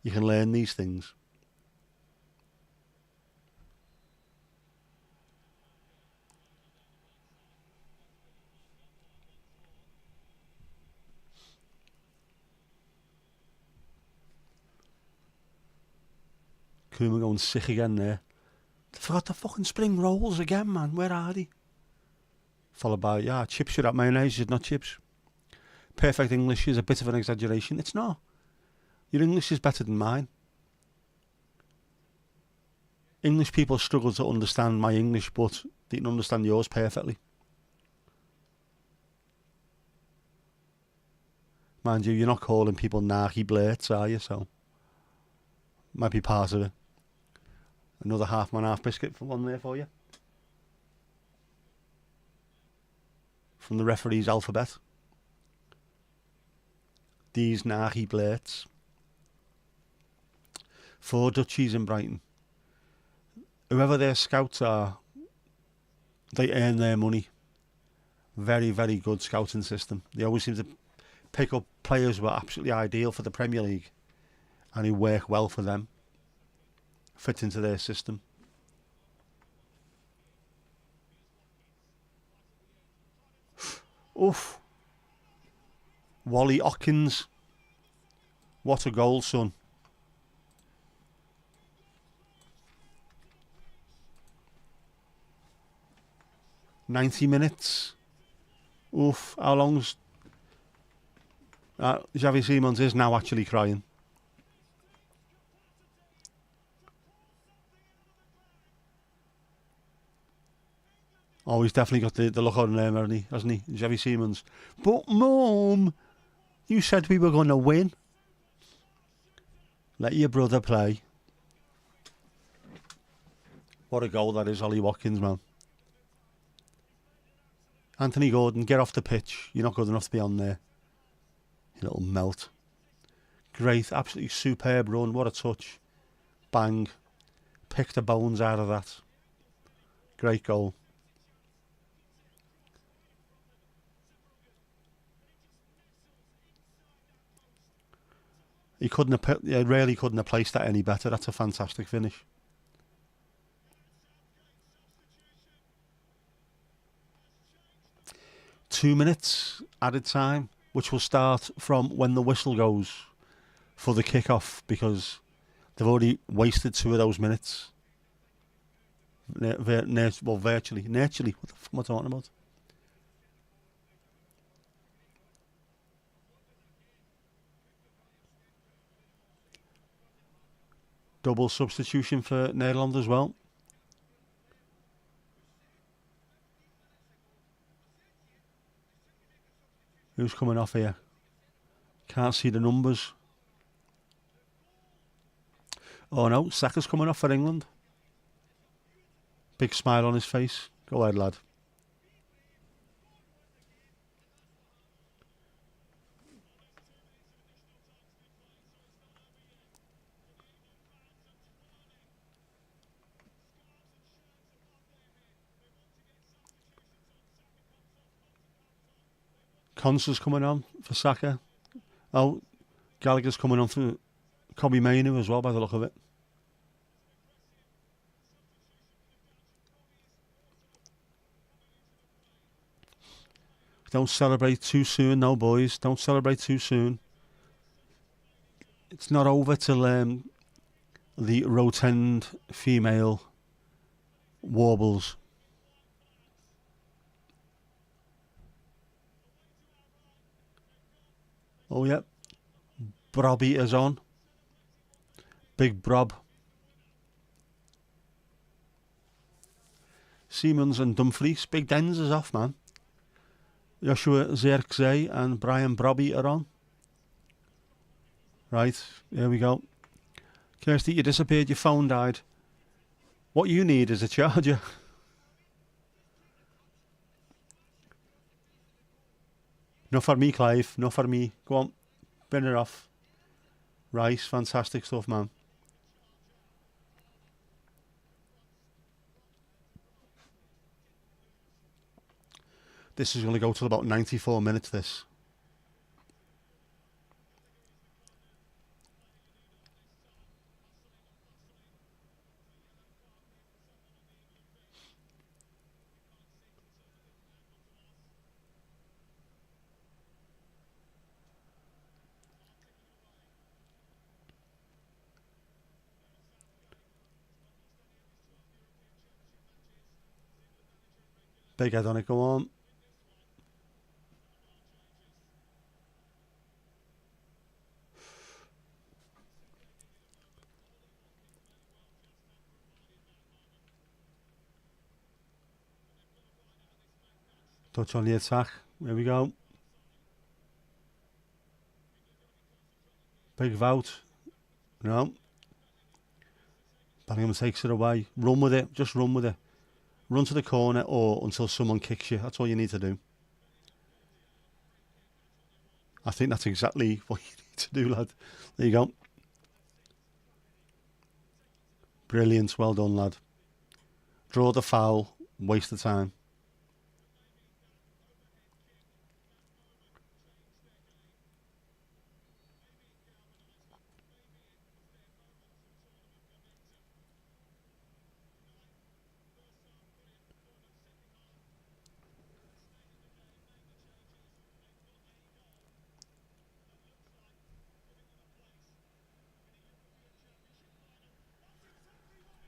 you can learn these things. Kuma going sick again there. They forgot the fucking spring rolls again, man. Where are they? Followed by, chips without mayonnaise is not chips. Perfect English is a bit of an exaggeration. It's not. Your English is better than mine. English people struggle to understand my English, but they can understand yours perfectly. Mind you, you're not calling people narky blurts, are you? So, might be part of it. Another half man, half biscuit for one there for you. From the referee's alphabet. These narky blurts. 4 Dutchies in Brighton. Whoever their scouts are, they earn their money. Very, very good scouting system. They always seem to pick up players who are absolutely ideal for the Premier League and who work well for them. Fit into their system. Oof. Wally Ockins. What a goal, son. "90 minutes. Oof. How long's... Xavi Simons is now actually crying. Oh, he's definitely got the look on him, hasn't he? Xavi Simons. But, Mum, you said we were going to win. Let your brother play. What a goal that is, Ollie Watkins, man. Anthony Gordon, get off the pitch. You're not good enough to be on there. You little melt. Great, absolutely superb run. What a touch. Bang. Pick the bones out of that. Great goal. He really couldn't have placed that any better. That's a fantastic finish. "2 minutes added time, which will start from when the whistle goes for the kick-off, because they've already wasted 2 of those minutes. Virtually. What the fuck am I talking about? double substitution for Nederland as well. Who's coming off here? Can't see the numbers. Oh no, Saka's coming off for England. Big smile on his face. Go ahead, lad. Konsa's coming on for Saka. Oh, Gallagher's coming on for Kobbie Mainoo as well, by the look of it. Don't celebrate too soon, no, boys. Don't celebrate too soon. It's not over till the rotund female warbles. Oh, yep. Brobby is on. Big Brob. Siemens and Dumfries. Big Dens is off, man. Joshua Zirkzee and Brian Brobby are on. Right, here we go. Kirsty, you disappeared, your phone died. What you need is a charger. No for me, Clive. No for me. Go on. Bin her off. Rice, fantastic stuff, man. This is going to go till about 94 minutes, this. Big head on it, go on. Touch on the attack. Here we go. Big Wout. No. Bellingham takes it away. Run with it. Just run with it. Run to the corner or until someone kicks you. That's all you need to do. I think that's exactly what you need to do, lad. There you go. Brilliant. Well done, lad. Draw the foul. Waste of time.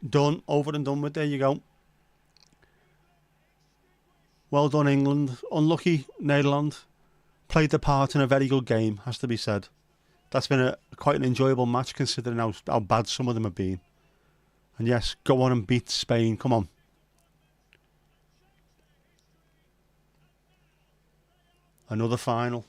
Done, over and done with. There you go. Well done, England. Unlucky, Nederland. Played the part in a very good game, has to be said. That's been quite an enjoyable match considering how bad some of them have been. And yes, go on and beat Spain. Come on. Another final.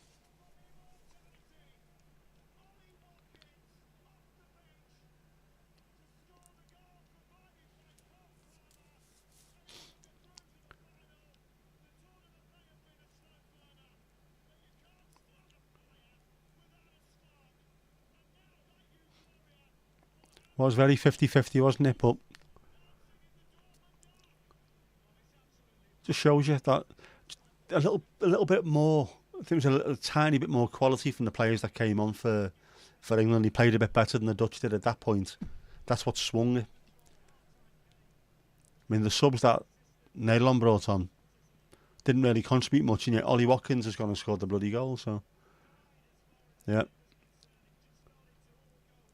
Was very 50-50, wasn't it? But just shows you that a little bit more. I think it was a tiny bit more quality from the players that came on for England. He played a bit better than the Dutch did at that point. That's what swung it. I mean, the subs that Nederland brought on didn't really contribute much, and yet Ollie Watkins has gone and scored the bloody goal. So, yeah.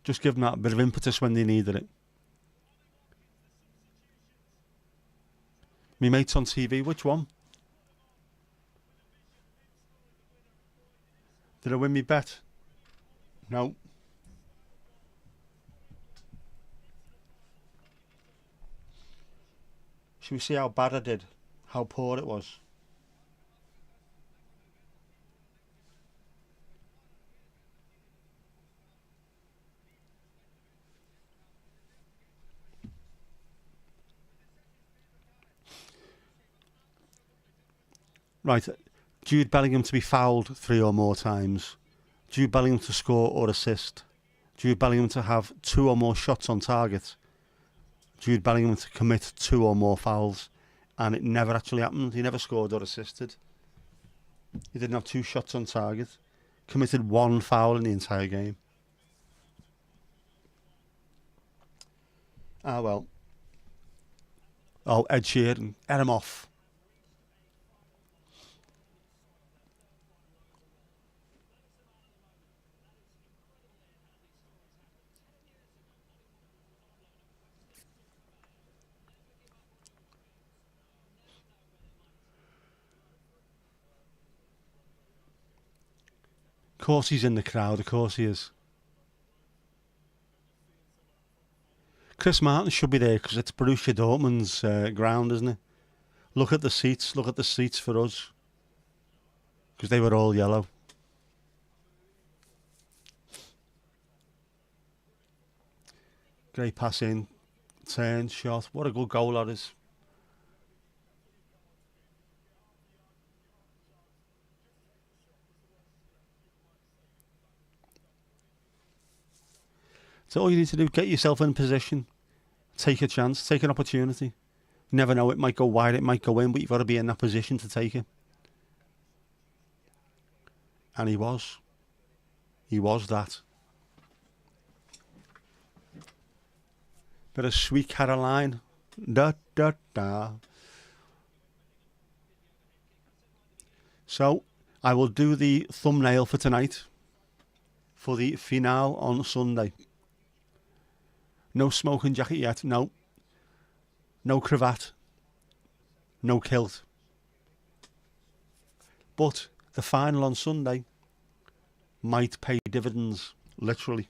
Just give them that bit of impetus when they needed it. Me mates on TV, which one? Did I win me bet? No. Should we see how bad I did? How poor it was? Right, Jude Bellingham to be fouled 3 or more times. Jude Bellingham to score or assist. Jude Bellingham to have 2 or more shots on target. Jude Bellingham to commit 2 or more fouls. And it never actually happened. He never scored or assisted. He didn't have 2 shots on target. Committed 1 foul in the entire game. Ah, well. Oh, Ed Sheeran. Get him off. Of course he's in the crowd, of course he is. Chris Martin should be there because it's Borussia Dortmund's ground, isn't it? Look at the seats for us. Because they were all yellow. Great pass in, turn, shot. What a good goal that is. So all you need to do, get yourself in position, take a chance, take an opportunity. You never know, it might go wide, it might go in, but you've got to be in that position to take it. And he was. He was that. Bit of Sweet Caroline. Da da da. So, I will do the thumbnail for tonight. For the finale on Sunday. No smoking jacket yet, no. No cravat. No kilt. But the final on Sunday might pay dividends, literally.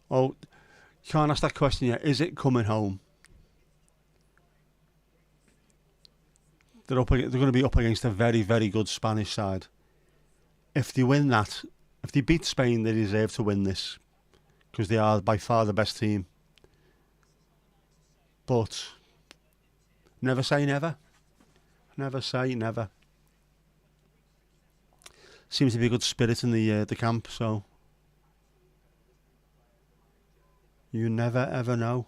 Oh, you can't ask that question yet. Is it coming home? They're going to be up against a very, very good Spanish side. If they win that, if they beat Spain, they deserve to win this because they are by far the best team. But never say never. Never say never. Seems to be a good spirit in the camp, so you never ever know.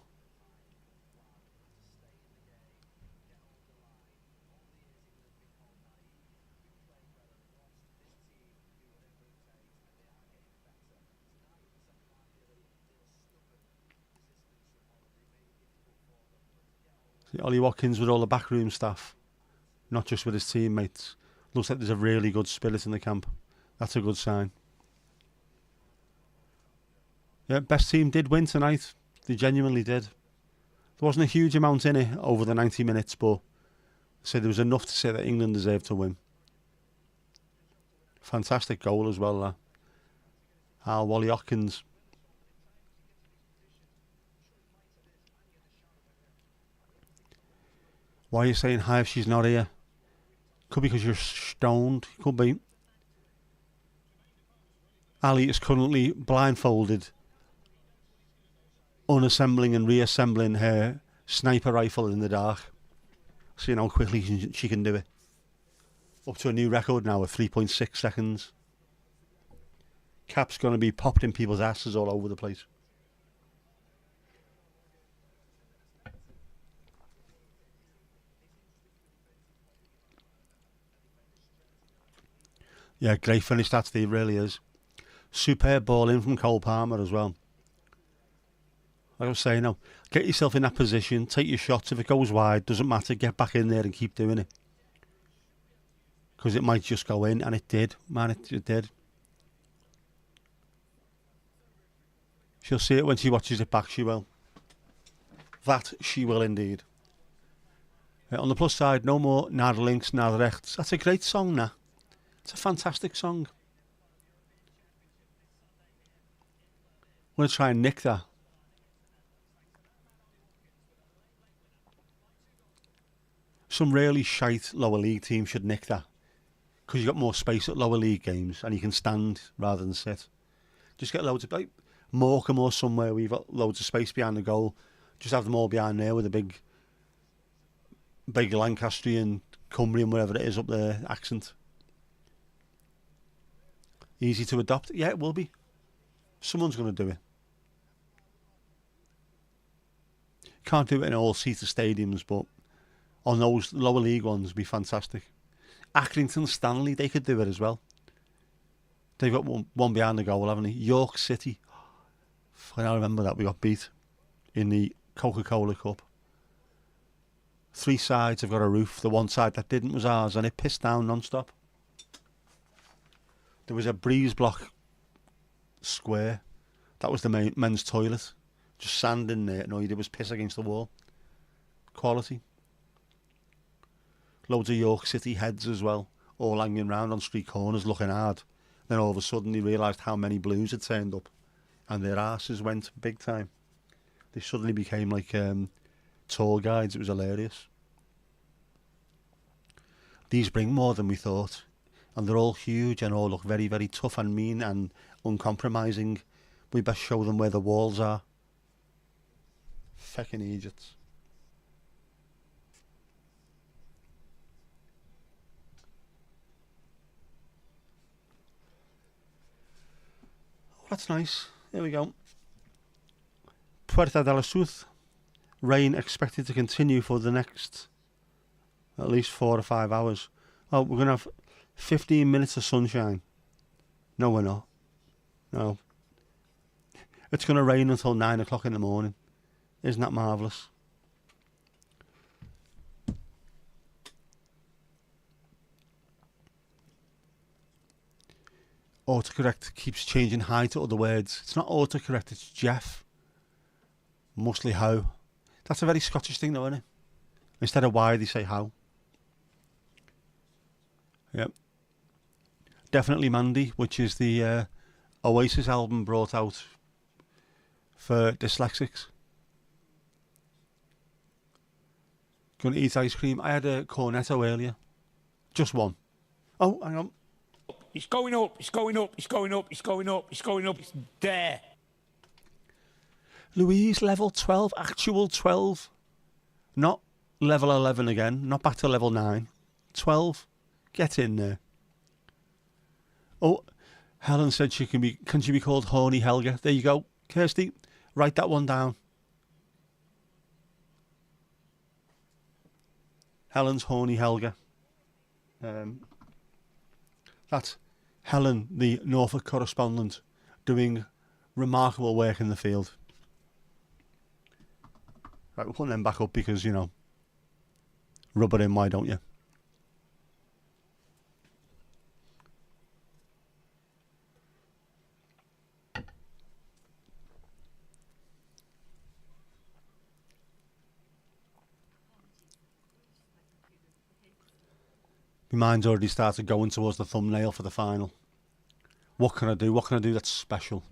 See, Ollie Watkins with all the backroom staff, not just with his teammates. Looks like there's a really good spirit in the camp. That's a good sign. Yeah, best team did win tonight. They genuinely did. There wasn't a huge amount in it over the 90 minutes, but I said there was enough to say that England deserved to win. Fantastic goal as well, that. Wally Hopkins. Why are you saying hi if she's not here? Could be because you're stoned. Could be. Ali is currently blindfolded, unassembling and reassembling her sniper rifle in the dark. Seeing how quickly she can do it. Up to a new record now of 3.6 seconds. Cap's going to be popped in people's asses all over the place. Yeah, great finish that, Steve, really is. Superb ball in from Cole Palmer as well. Like I was saying, now, get yourself in that position, take your shots. If it goes wide, doesn't matter, get back in there and keep doing it. because it might just go in, and it did, man, it did. She'll see it when she watches it back, she will. That she will indeed. On the plus side, no more naar links, naar rechts. That's a great song, now. It's a fantastic song. I'm going to try and nick that. Some really shite lower league team should nick that, because you've got more space at lower league games and you can stand rather than sit. Just get loads of, like Morecambe or somewhere where you've got loads of space behind the goal. Just have them all behind there with a big Lancastrian, Cumbrian, whatever it is up there, accent. Easy to adopt? Yeah, it will be. Someone's going to do it. Can't do it in all-seater stadiums, but on those lower league ones, it'd be fantastic. Accrington Stanley, they could do it as well. They've got one behind the goal, haven't they? York City. I remember that we got beat in the Coca-Cola Cup. 3 sides have got a roof. The one side that didn't was ours, and it pissed down non-stop. There was a breeze block square. That was the men's toilet. Just sand in there, and all you did was piss against the wall. Quality. Loads of York City heads as well, all hanging round on street corners looking hard. Then all of a sudden they realised how many Blues had turned up, and their asses went big time. They suddenly became like tour guides. It was hilarious. These bring more than we thought, and they're all huge and all look very, very tough and mean and uncompromising. We best show them where the walls are. Feckin' idiots. Oh, that's nice. There we go. Puerta de la Cruz. Rain expected to continue for the next at least 4 or 5 hours. Oh, we're going to have 15 minutes of sunshine. No, we're not. No. It's going to rain until 9 o'clock in the morning. Isn't that marvellous? Autocorrect keeps changing hi to other words. It's not autocorrect, it's Jeff. Mostly how. That's a very Scottish thing though, isn't it? Instead of why, they say how. Yep. Definitely Mandy, which is the Oasis album brought out for dyslexics. Going to eat ice cream? I had a cornetto earlier. Just one. Oh, hang on. It's going up, it's going up, it's going up, it's going up, it's going up, it's there. Louise, level 12, actual 12. Not level 11 again, not back to level 9. 12. Get in there. Oh, Helen said can she be called Horny Helga? There you go. Kirsty, write that one down. Helen's Horny Helga. That's Helen, the Norfolk correspondent, doing remarkable work in the field. Right, we'll put them back up because, you know, rub it in, why don't you? My mind's already started going towards the thumbnail for the final. What can I do? What can I do that's special?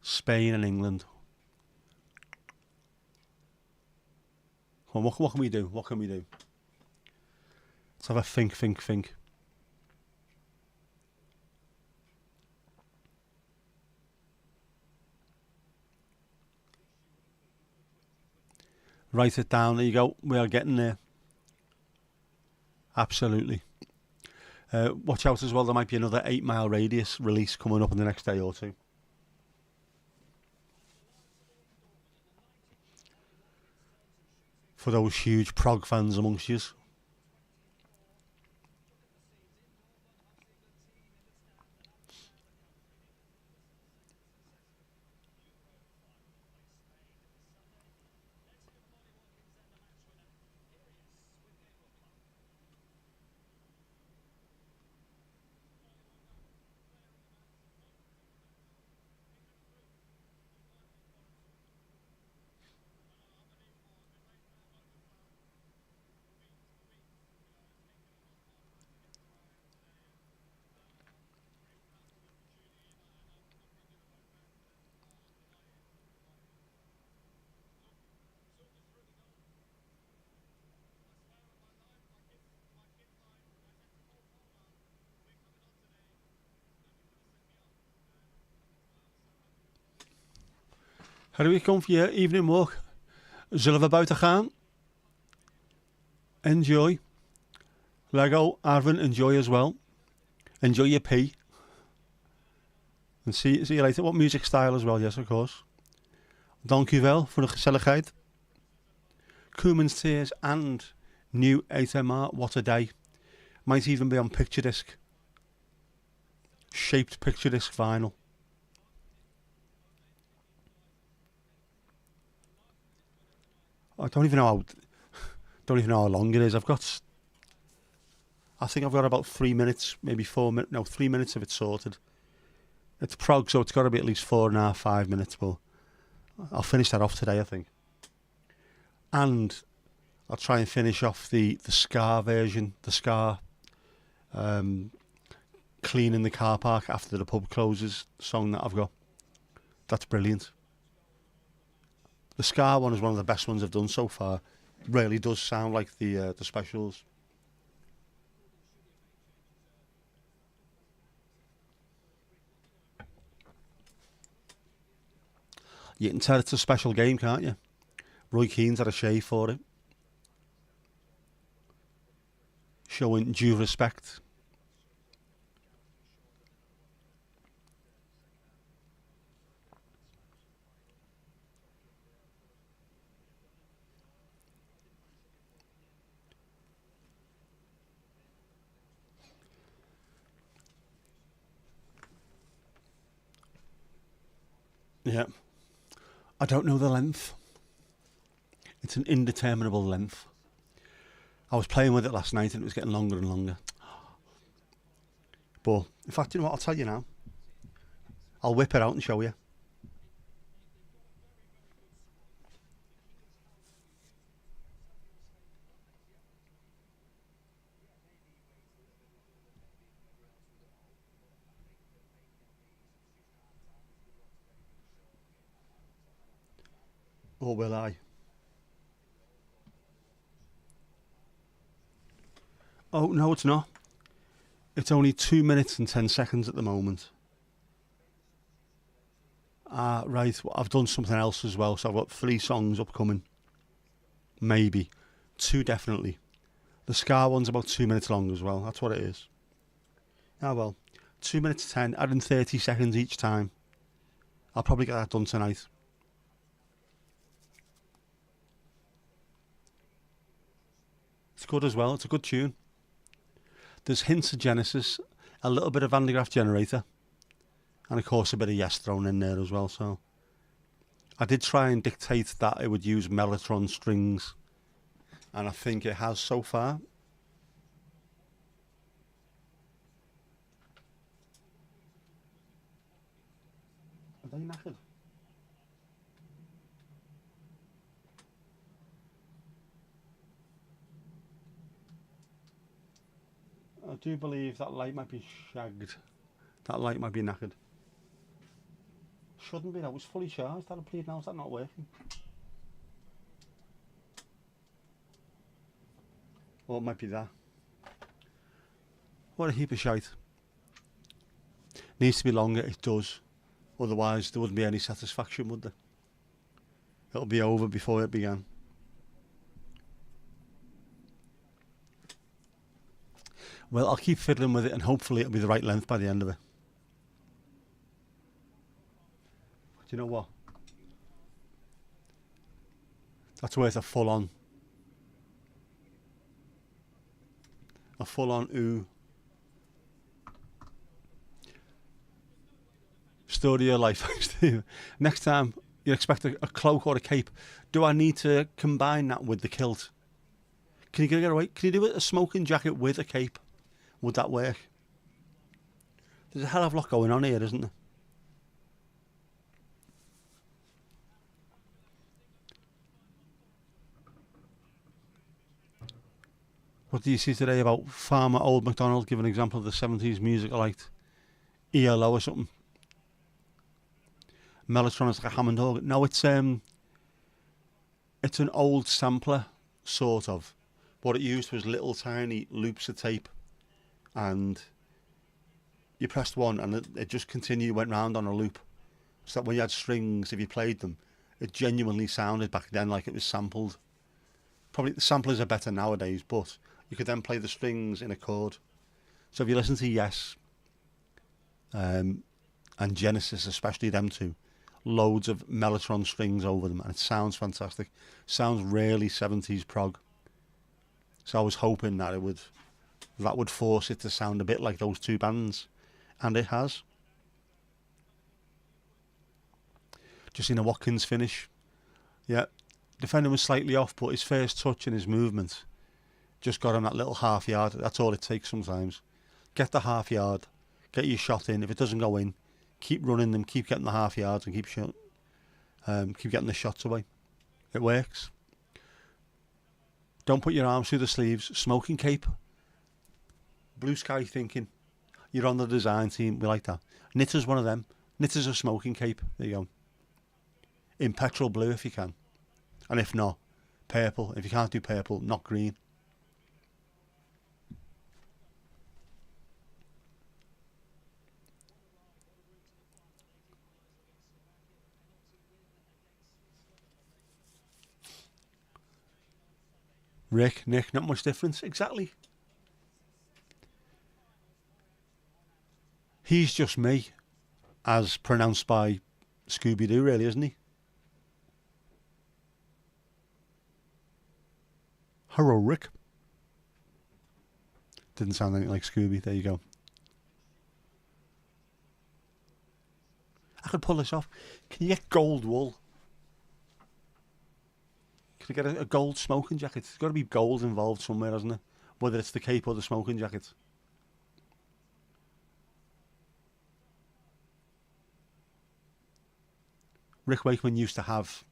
Spain and England. Come on, what can we do? What can we do? Let's have a think. Write it down. There you go. We are getting there. Absolutely. Watch out as well. There might be another 8 mile radius release coming up in the next day or two. For those huge prog fans amongst you. How do we come for your evening walk? Zullen we buiten gaan? Enjoy. Lego, Arvin, enjoy as well. Enjoy your pee. And see you later. What music style as well? Yes, of course. Dank u wel voor de gezelligheid. Koeman's Tears and new 8MR. What a day. Might even be on picture disc. Shaped picture disc vinyl. I don't even know how long it is. I think I've got about 3 minutes, maybe 4 minutes. No, 3 minutes of it sorted. It's prog, so it's got to be at least 4.5, 5 minutes. But I'll finish that off today, I think. And I'll try and finish off the Scar version, the Scar cleaning the car park after the pub closes song that I've got. That's brilliant. The Scar one is one of the best ones I've done so far. Really does sound like the specials. You can tell it's a special game, can't you? Roy Keane's had a shave for it. Showing due respect. Yeah. I don't know the length. It's an indeterminable length. I was playing with it last night and it was getting longer and longer. But, in fact, you know what, I'll tell you now. I'll whip it out and show you. Or will I? Oh, no, it's not. It's only 2 minutes and 10 seconds at the moment. Right. Well, I've done something else as well, so I've got 3 songs upcoming. Maybe. 2 definitely. The Scar one's about 2 minutes long as well. That's what it is. Ah, well. 2 minutes 10, adding 30 seconds each time. I'll probably get that done tonight. It's good as well. It's a good tune. There's hints of Genesis, a little bit of Van de Graaff Generator, and of course a bit of Yes thrown in there as well. So I did try and dictate that it would use Mellotron strings, and I think it has so far. Are they knackered? I do believe that light might be shagged. That light might be knackered. Shouldn't be, that was fully charged. That'll plead now, is that not working? Or it might be that. What a heap of shite. Needs to be longer, it does. Otherwise there wouldn't be any satisfaction, would there? It'll be over before it began. Well, I'll keep fiddling with it and hopefully it'll be the right length by the end of it. But you know what? That's worth a full-on ooh. Story of your life. Next time you expect a cloak or a cape, do I need to combine that with the kilt? Can you get away? Can you do a smoking jacket with a cape? Would that work? There's a hell of a lot going on here, isn't there? What do you see today about Farmer Old MacDonald giving an example of the 70s music I liked? ELO or something? Mellotron is like a Hammond organ. No, it's an old sampler, sort of. What it used was little tiny loops of tape, and you pressed one and it just continued, went round on a loop, so that when you had strings, if you played them, It genuinely sounded back then like it was sampled. Probably the samplers are better nowadays, but you could then play the strings in a chord. So if you listen to Yes and Genesis, especially them two, loads of Mellotron strings over them, and it sounds fantastic. Sounds really 70s prog. So I was hoping that that would force it to sound a bit like those two bands, and it has. Just in a Watkins finish. Yeah, defender was slightly off, but his first touch and his movement just got him that little half yard. That's all it takes sometimes. Get the half yard, get your shot in. If it doesn't go in, keep running them, keep getting the half yards, and keep getting the shots away. It works. Don't put your arms through the sleeves. Smoking cape. Blue sky thinking. You're on the design team. We like that. Knitter's one of them. Knitter's a smoking cape. There you go. In petrol blue if you can. And if not, purple. If you can't do purple, not green. Rick, Nick, not much difference. Exactly. He's just me, as pronounced by Scooby-Doo, really, isn't he? Hello, Rick. Didn't sound anything like Scooby. There you go. I could pull this off. Can you get gold wool? Can I get a gold smoking jacket? There's got to be gold involved somewhere, hasn't it? Whether it's the cape or the smoking jacket. Rick Wakeman used to have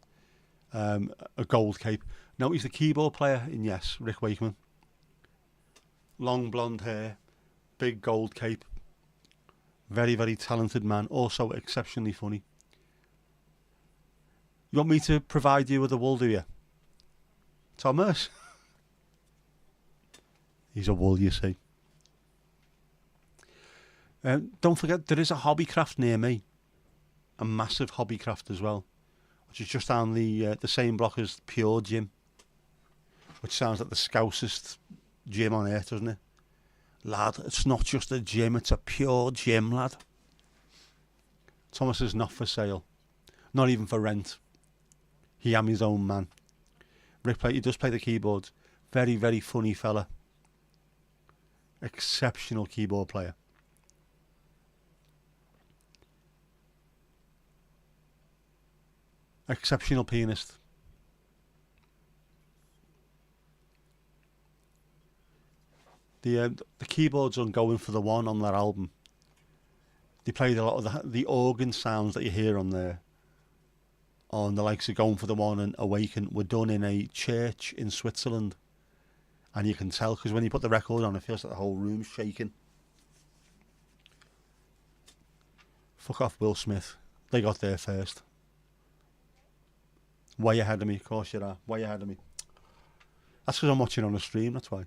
a gold cape. No, he's the keyboard player in Yes, Rick Wakeman. Long blonde hair, big gold cape. Very, very talented man. Also exceptionally funny. You want me to provide you with a wool, do you? Thomas? He's a wool, you see. Don't forget, there is a Hobbycraft near me. A massive Hobbycraft as well. Which is just down the same block as Pure Gym. Which sounds like the scousest gym on earth, doesn't it? Lad, it's not just a gym, it's a pure gym, lad. Thomas is not for sale. Not even for rent. He am his own man. He does play the keyboards. Very, very funny fella. Exceptional keyboard player. Exceptional pianist. The keyboards on Going for the One on that album. They played a lot of the organ sounds that you hear on there. On the likes of Going for the One and Awaken were done in a church in Switzerland. And you can tell because when you put the record on, it feels like the whole room's shaking. Fuck off, Will Smith. They got there first. Way ahead of me, of course you are. Way ahead of me. That's because I'm watching on a stream, that's why.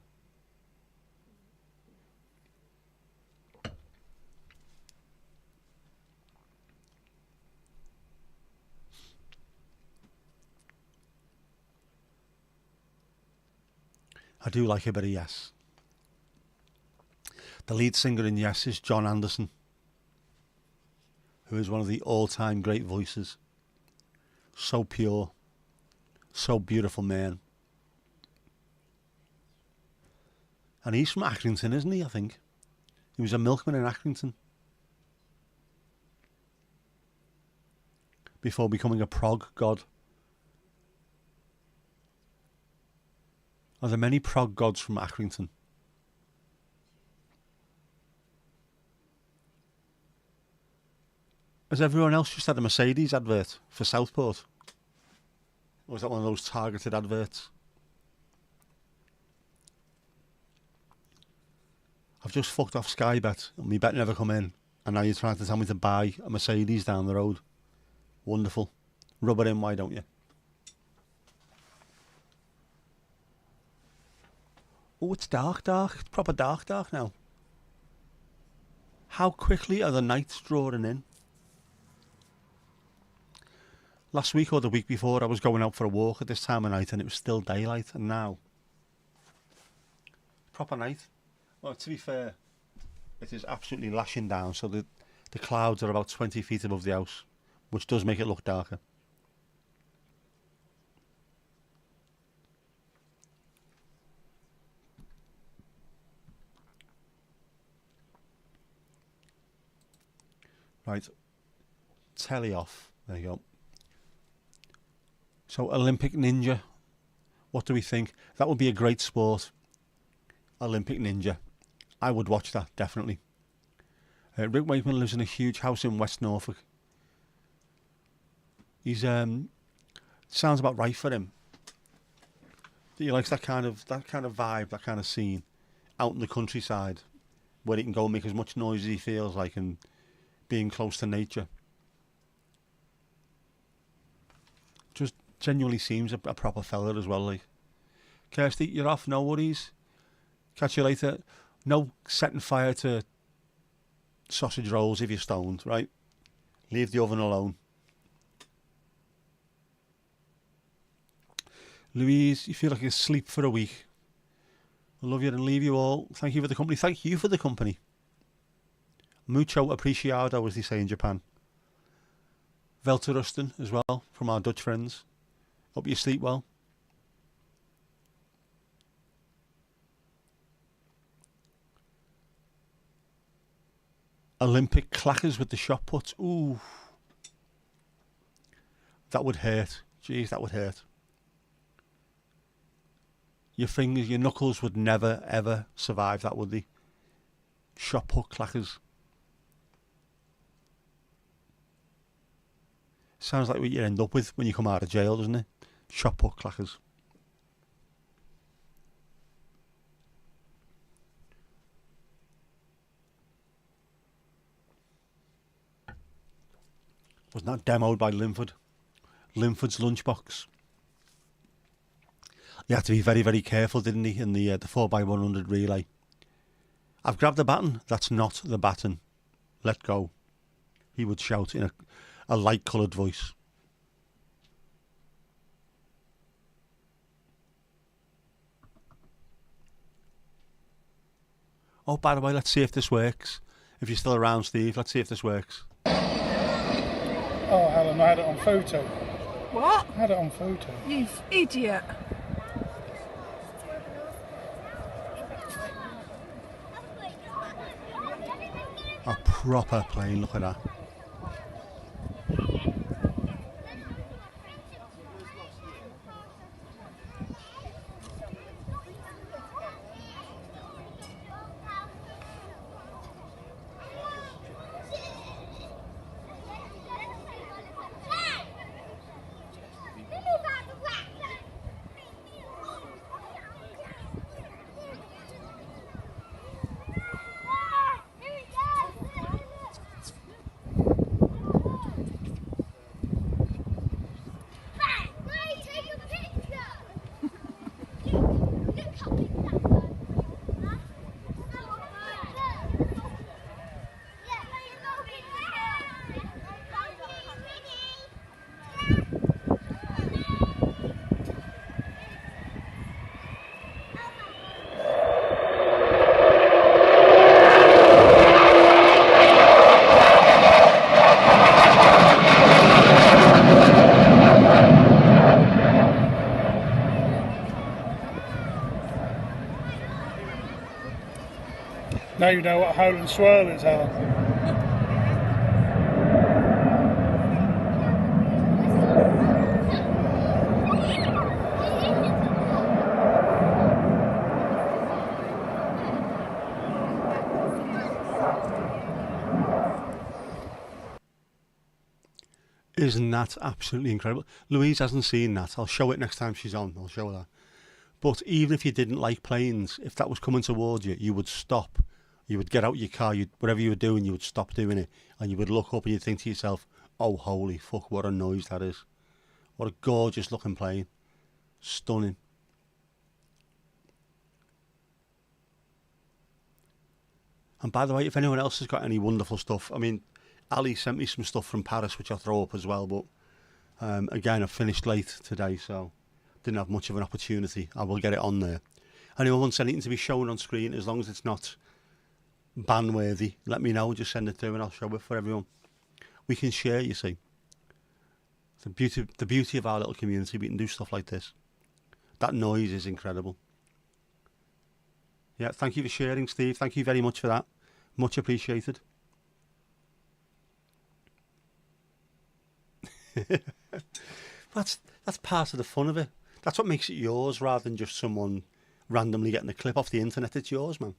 I do like a bit of Yes. The lead singer in Yes is John Anderson, who is one of the all-time great voices. So pure, so beautiful man. And he's from Accrington, isn't he, I think? He was a milkman in Accrington. Before becoming a prog god. Are there many prog gods from Accrington? Has everyone else just had a Mercedes advert for Southport? Or is that one of those targeted adverts? I've just fucked off Sky Bet and my bet never come in. And now you're trying to tell me to buy a Mercedes down the road. Wonderful. Rub it in, why don't you? Oh, it's dark. It's proper dark now. How quickly are the nights drawing in? Last week or the week before, I was going out for a walk at this time of night and it was still daylight, and now proper night. Well, to be fair, it is absolutely lashing down, so the clouds are about 20 feet above the house, which does make it look darker. Right, telly off. There you go. So Olympic Ninja, what do we think? That would be a great sport. Olympic Ninja. I would watch that, definitely. Rick Wakeman lives in a huge house in West Norfolk. He's sounds about right for him. He likes that kind of vibe, that kind of scene, out in the countryside, where he can go and make as much noise as he feels like, and being close to nature. Just genuinely seems a proper fella as well. Like, Kirsty, you're off. No worries. Catch you later. No setting fire to sausage rolls if you're stoned, right? Leave the oven alone. Louise, you feel like you're asleep for a week. I love you and leave you all. Thank you for the company. Thank you for the company. Mucho apreciado, as they say in Japan. Welterusten as well, from our Dutch friends. Hope you sleep well. Olympic clackers with the shot puts. Ooh. That would hurt. Jeez, that would hurt. Your fingers, your knuckles would never, ever survive that, would they? Shot put clackers. Sounds like what you end up with when you come out of jail, doesn't it? Shot put clackers. Wasn't that demoed by Linford? Linford's lunchbox. You had to be very, very careful, didn't he, in the 4x100 relay. I've grabbed the baton. That's not the baton. Let go. He would shout in a light-coloured voice. Oh, by the way, let's see if this works. If you're still around, Steve, let's see if this works. Oh, Helen, I had it on photo. What? I had it on photo. You idiot. A proper plane, look at that. Now you know what hole and swirl is, Helen. Isn't that absolutely incredible? Louise hasn't seen that. I'll show it next time she's on. I'll show her that. But even if you didn't like planes, if that was coming towards you, you would stop. You would get out your car, whatever you were doing, you would stop doing it, and you would look up and you'd think to yourself, oh, holy fuck, what a noise that is. What a gorgeous looking plane. Stunning. And by the way, if anyone else has got any wonderful stuff, I mean, Ali sent me some stuff from Paris, which I'll throw up as well, but Again, I finished late today, so didn't have much of an opportunity. I will get it on there. Anyone wants anything to be shown on screen, as long as it's not ban-worthy, let me know. Just send it through and I'll show it for everyone. We can share, you see. The beauty of our little community, we can do stuff like this. That noise is incredible. Yeah, thank you for sharing, Steve. Thank you very much for that. Much appreciated. That's part of the fun of it. That's what makes it yours, rather than just someone randomly getting a clip off the internet. It's yours, man.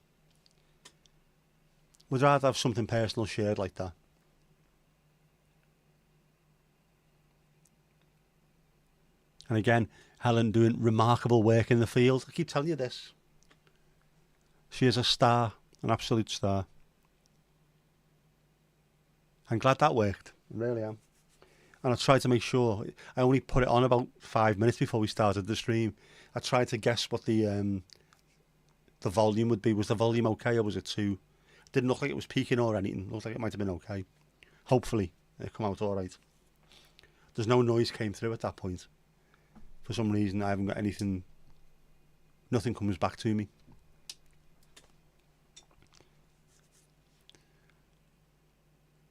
We'd rather have something personal shared like that. And again, Helen doing remarkable work in the field. I keep telling you this. She is a star, an absolute star. I'm glad that worked. I really am. And I tried to make sure, I only put it on about 5 minutes before we started the stream. I tried to guess what the volume would be. Was the volume okay, or was it too... Didn't look like it was peaking or anything. It looked like it might have been okay. Hopefully it come out all right. There's no noise came through at that point. For some reason I haven't got anything, nothing comes back to me.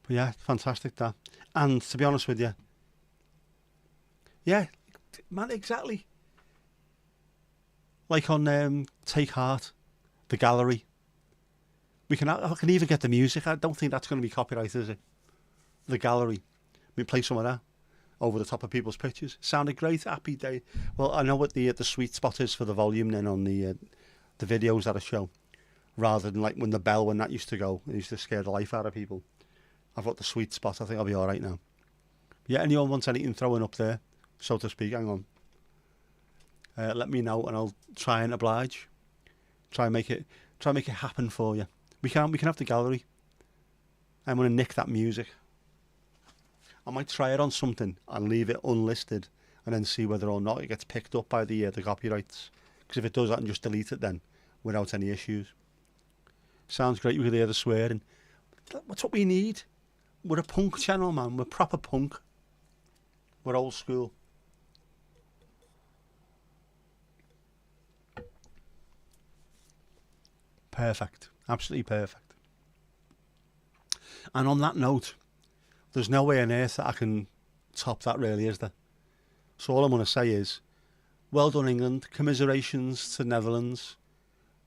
But yeah, fantastic that. And to be honest with you, yeah, man, exactly. Like on Take Heart, the gallery. I can even get the music. I don't think that's going to be copyrighted, is it? The gallery. We play some of that over the top of people's pictures. Sounded great. Happy day. Well, I know what the sweet spot is for the volume then on the videos that I show, rather than like when that used to go. It used to scare the life out of people. I've got the sweet spot. I think I'll be all right now. Yeah, anyone wants anything throwing up there, so to speak? Hang on. Let me know and I'll try and oblige. Try and make it happen for you. We can have the gallery. I'm gonna nick that music. I might try it on something and leave it unlisted, and then see whether or not it gets picked up by the copyrights. Because if it does, I can just delete it then, without any issues. Sounds great. We can hear the swearing. That's what we need. We're a punk channel, man. We're proper punk. We're old school. Perfect. Absolutely perfect. And on that note, there's no way on earth that I can top that, really, is there? So all I'm going to say is, well done, England. Commiserations to Netherlands.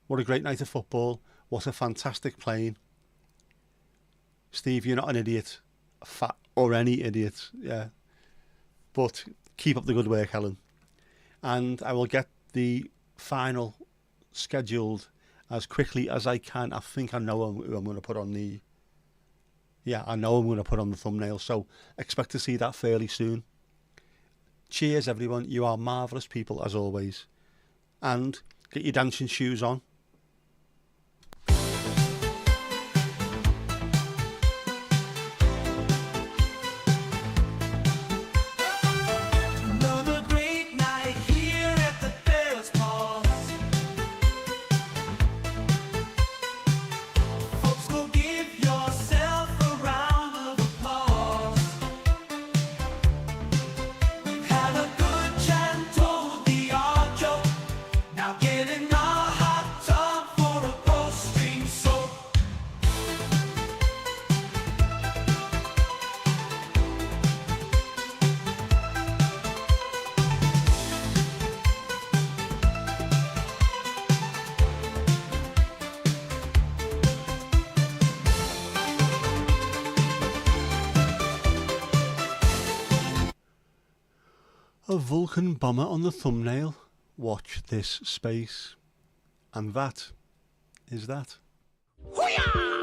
What a great night of football. What a fantastic playing. Steve, you're not an idiot. Fat or any idiot. Yeah. But keep up the good work, Helen. And I will get the final scheduled as quickly as I can. I think I know who I'm going to put on the... Yeah, I know I'm going to put on the thumbnail, so expect to see that fairly soon. Cheers, everyone. You are marvellous people, as always. And get your dancing shoes on. A Vulcan bomber on the thumbnail. Watch this space. And that is that. Hoo-yah!